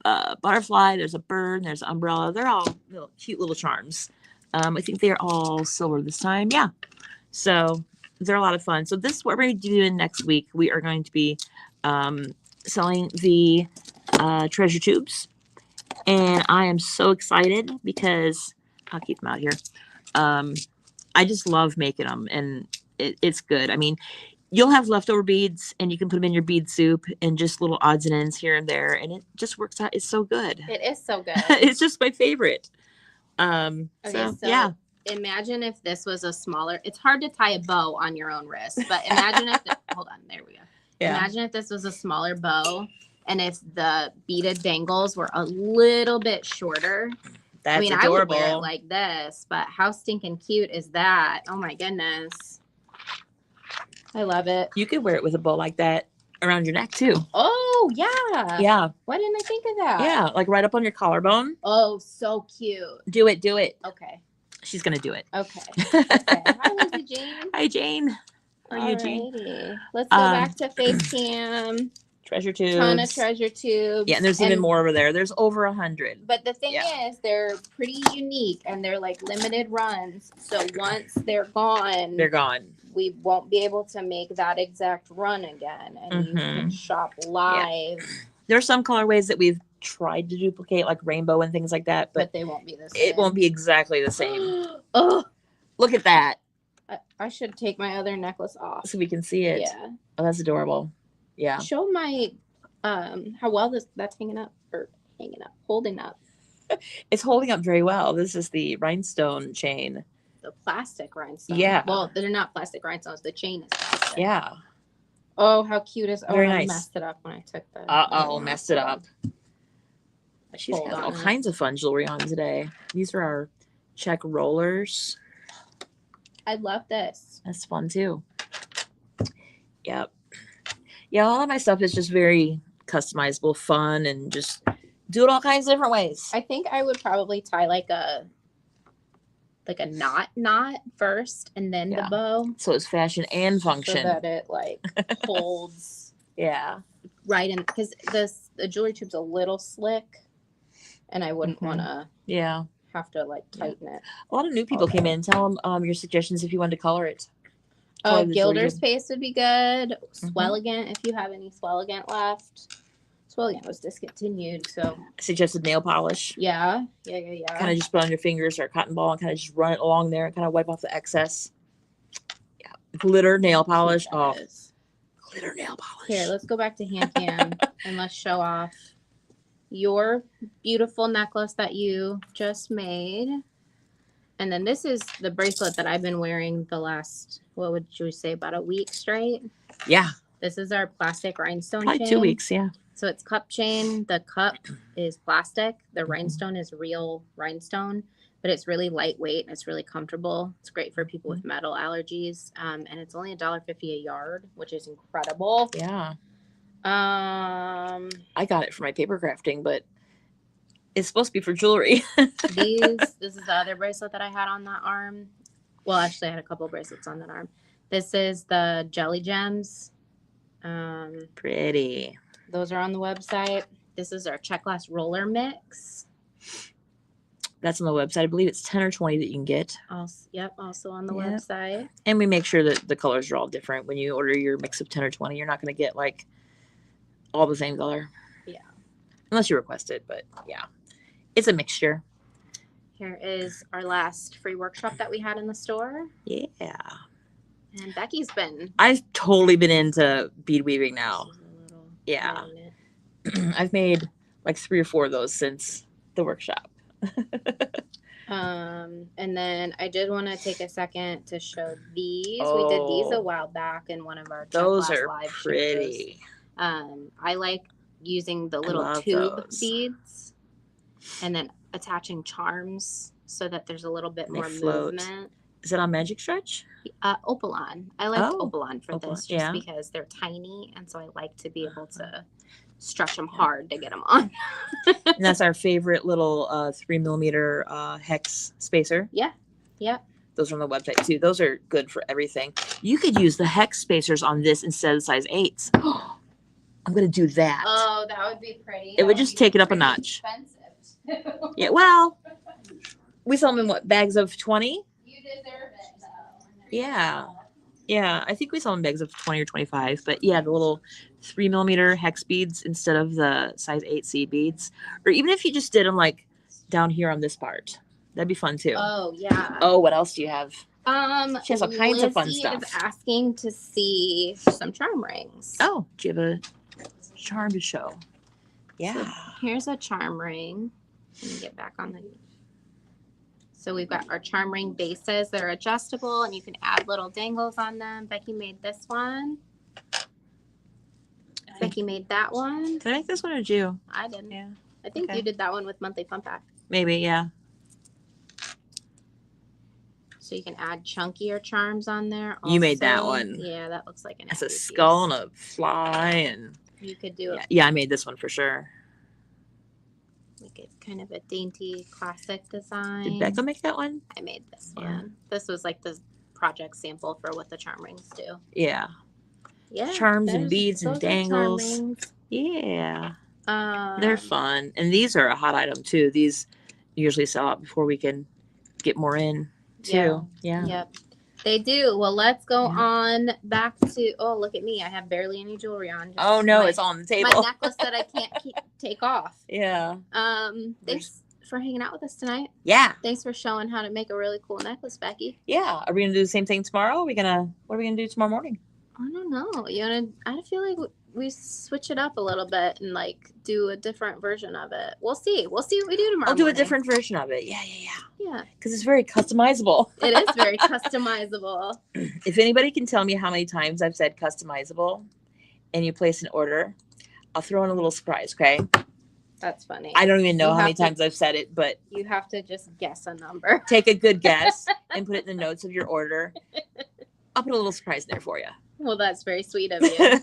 butterfly. There's a bird. There's an umbrella. They're all cute little charms. I think they're all silver this time. Yeah. So they're a lot of fun. So this is what we're going to be doing next week. We are going to be selling the treasure tubes. And I am so excited because I'll keep them out here. I just love making them, and it's good. I mean, you'll have leftover beads, and you can put them in your bead soup and just little odds and ends here and there, and it just works out. It's so good. It is so good. It's just my favorite. Okay, so yeah. Imagine if this was a smaller. It's hard to tie a bow on your own wrist, but imagine if. Hold on, there we go. Yeah. Imagine if this was a smaller bow, and if the beaded dangles were a little bit shorter. That's adorable. I would wear it like this, but how stinking cute is that? Oh my goodness. I love it. You could wear it with a bow like that around your neck too. Oh, yeah. Yeah. Why didn't I think of that? Yeah, like right up on your collarbone. Oh, so cute. Do it. Okay. She's going to do it. Okay. Hi, Lizzie Jane. Hi, Jane. How are you, Jane? Let's go back to face cam. Treasure tubes. Ton of treasure tubes. Yeah, and there's even more over there. There's over 100. But the thing is, they're pretty unique, and they're like limited runs. So once they're gone, we won't be able to make that exact run again, and you can shop live. Yeah. There are some colorways that we've tried to duplicate, like rainbow and things like that, but they won't be the same. It won't be exactly the same. Oh, look at that! I should take my other necklace off so we can see it. Yeah. Oh, that's adorable. Yeah. Show my how well that's holding up. It's holding up very well. This is the rhinestone chain. The plastic rhinestone. Yeah. Well, they're not plastic rhinestones. The chain is plastic. Yeah. Oh, how cute is very I nice. Messed it up when I took the messed it up. She's got all kinds of fun jewelry on today. These are our check rollers. I love this. That's fun too. Yep. Yeah, all of my stuff is just very customizable, fun, and just do it all kinds of different ways. I think I would probably tie like a knot first, and then the bow. So it's fashion and function. So that it like holds. Yeah. Right in, because the jewelry tube's a little slick, and I wouldn't want to. Yeah. Have to like tighten it. A lot of new people came in. Tell them your suggestions if you wanted to color it. Oh, Gilder's paste would be good. Swelligant, if you have any Swelligant left. Swelligant was discontinued, so. I suggested nail polish. Yeah. Kind of just put on your fingers or a cotton ball and kind of just run it along there and kind of wipe off the excess. Yeah. Glitter nail polish. Oh, glitter nail polish. Here, let's go back to hand cam and let's show off your beautiful necklace that you just made. And then this is the bracelet that I've been wearing the last, what would you say, about a week straight? Yeah. This is our plastic rhinestone chain. 2 weeks, yeah. So it's cup chain. The cup is plastic. The rhinestone is real rhinestone, but it's really lightweight and it's really comfortable. It's great for people with metal allergies. And it's only $1.50 a yard, which is incredible. Yeah. I got it for my paper crafting, but it's supposed to be for jewelry. This is the other bracelet that I had on that arm. Well, actually I had a couple bracelets on that arm. This is the jelly gems. Pretty. Those are on the website. This is our check glass roller mix. That's on the website. I believe it's 10 or 20 that you can get. Also on the website. And we make sure that the colors are all different. When you order your mix of 10 or 20, you're not going to get like all the same color. Yeah. Unless you request it, but yeah. It's a mixture. Here is our last free workshop that we had in the store. Yeah. And Becky's been. I've totally been into bead weaving now. Yeah. I've made like 3 or 4 of those since the workshop. And then I did want to take a second to show these. We did these a while back in one of our those are live pretty. Shows. I like using the little tube beads and then attaching charms so that there's a little bit more movement. Is it on Magic Stretch? Opalon. I like Opalon for this just because they're tiny, and so I like to be able to stretch them hard to get them on. And that's our favorite little 3mm hex spacer. Yeah. Those are on the website too. Those are good for everything. You could use the hex spacers on this instead of size 8s. I'm going to do that. Oh, that would be pretty. It would just take it up a notch. Expensive. Yeah, well, we sell them in what, bags of 20? You deserve it, though. Yeah. Yeah, I think we sell them in bags of 20 or 25. But yeah, the little 3mm hex beads instead of the size 8C beads. Or even if you just did them like down here on this part. That'd be fun too. Oh, yeah. Oh, what else do you have? She has all kinds of fun Lizzie stuff. is asking to see some charm rings. Oh, do you have a charm to show? Yeah. So here's a charm ring. Let me get back on the... So we've got our charm ring bases. They're adjustable, and you can add little dangles on them. Becky made this one. Becky made that one. Did I make this one or did you? I didn't. Yeah. I think Okay. you did that one with Monthly Fun Pack. Maybe, yeah. So you can add chunkier charms on there. You made that also. one. Yeah, that looks like an It's a Abbi skull piece. and a fly and You could do it yeah, I made this one for sure. like it's kind of a dainty classic design. Did Becca make that one? I made this Yeah. one. This was like the project sample for what the charm rings do. Yeah. Yeah. Charms and beads and those are charm dangles. rings. Yeah. They're fun. And these are a hot item too. These usually sell out before we can get more in too. Yeah. Yep. They do. Well, let's go Yeah. on back to. Oh, look at me! I have barely any jewelry on. Just Oh no, my, it's on the my table. necklace that I can't take off. Yeah. Thanks for hanging out with us tonight. Yeah. Thanks for showing how to make a really cool necklace, Becky. Yeah. Are we gonna do the same thing tomorrow? What are we gonna do tomorrow morning? I don't know. I feel like we switch it up a little bit and like do a different version of it. We'll see. We'll see what we do tomorrow. I'll do a morning. different version of it. Yeah. Yeah, Because it's very customizable. it is very customizable. If anybody can tell me how many times I've said customizable and you place an order, I'll throw in a little surprise, okay? That's funny. I don't even know You how many have to- times I've said it, but You have to just guess a number. take a good guess and put it in the notes of your order. I'll put a little surprise in there for you. Well, that's very sweet of you.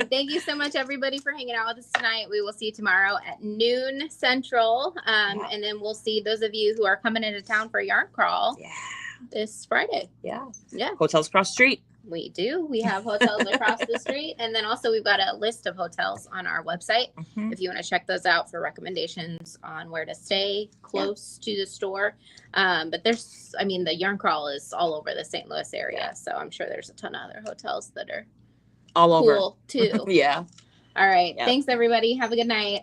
Thank you so much, everybody, for hanging out with us tonight. We will see you tomorrow at noon Central. And then we'll see those of you who are coming into town for Yarn Crawl Yeah. this Friday. Yeah. Yeah, Hotels across the street. we do. We have hotels across the street. And then also we've got a list of hotels on our website. If you want to check those out for recommendations on where to stay close to the store. But the Yarn Crawl is all over the St. Louis area. So I'm sure there's a ton of other hotels that are All over. cool too. Yeah. All right. Yeah. Thanks, everybody. Have a good night.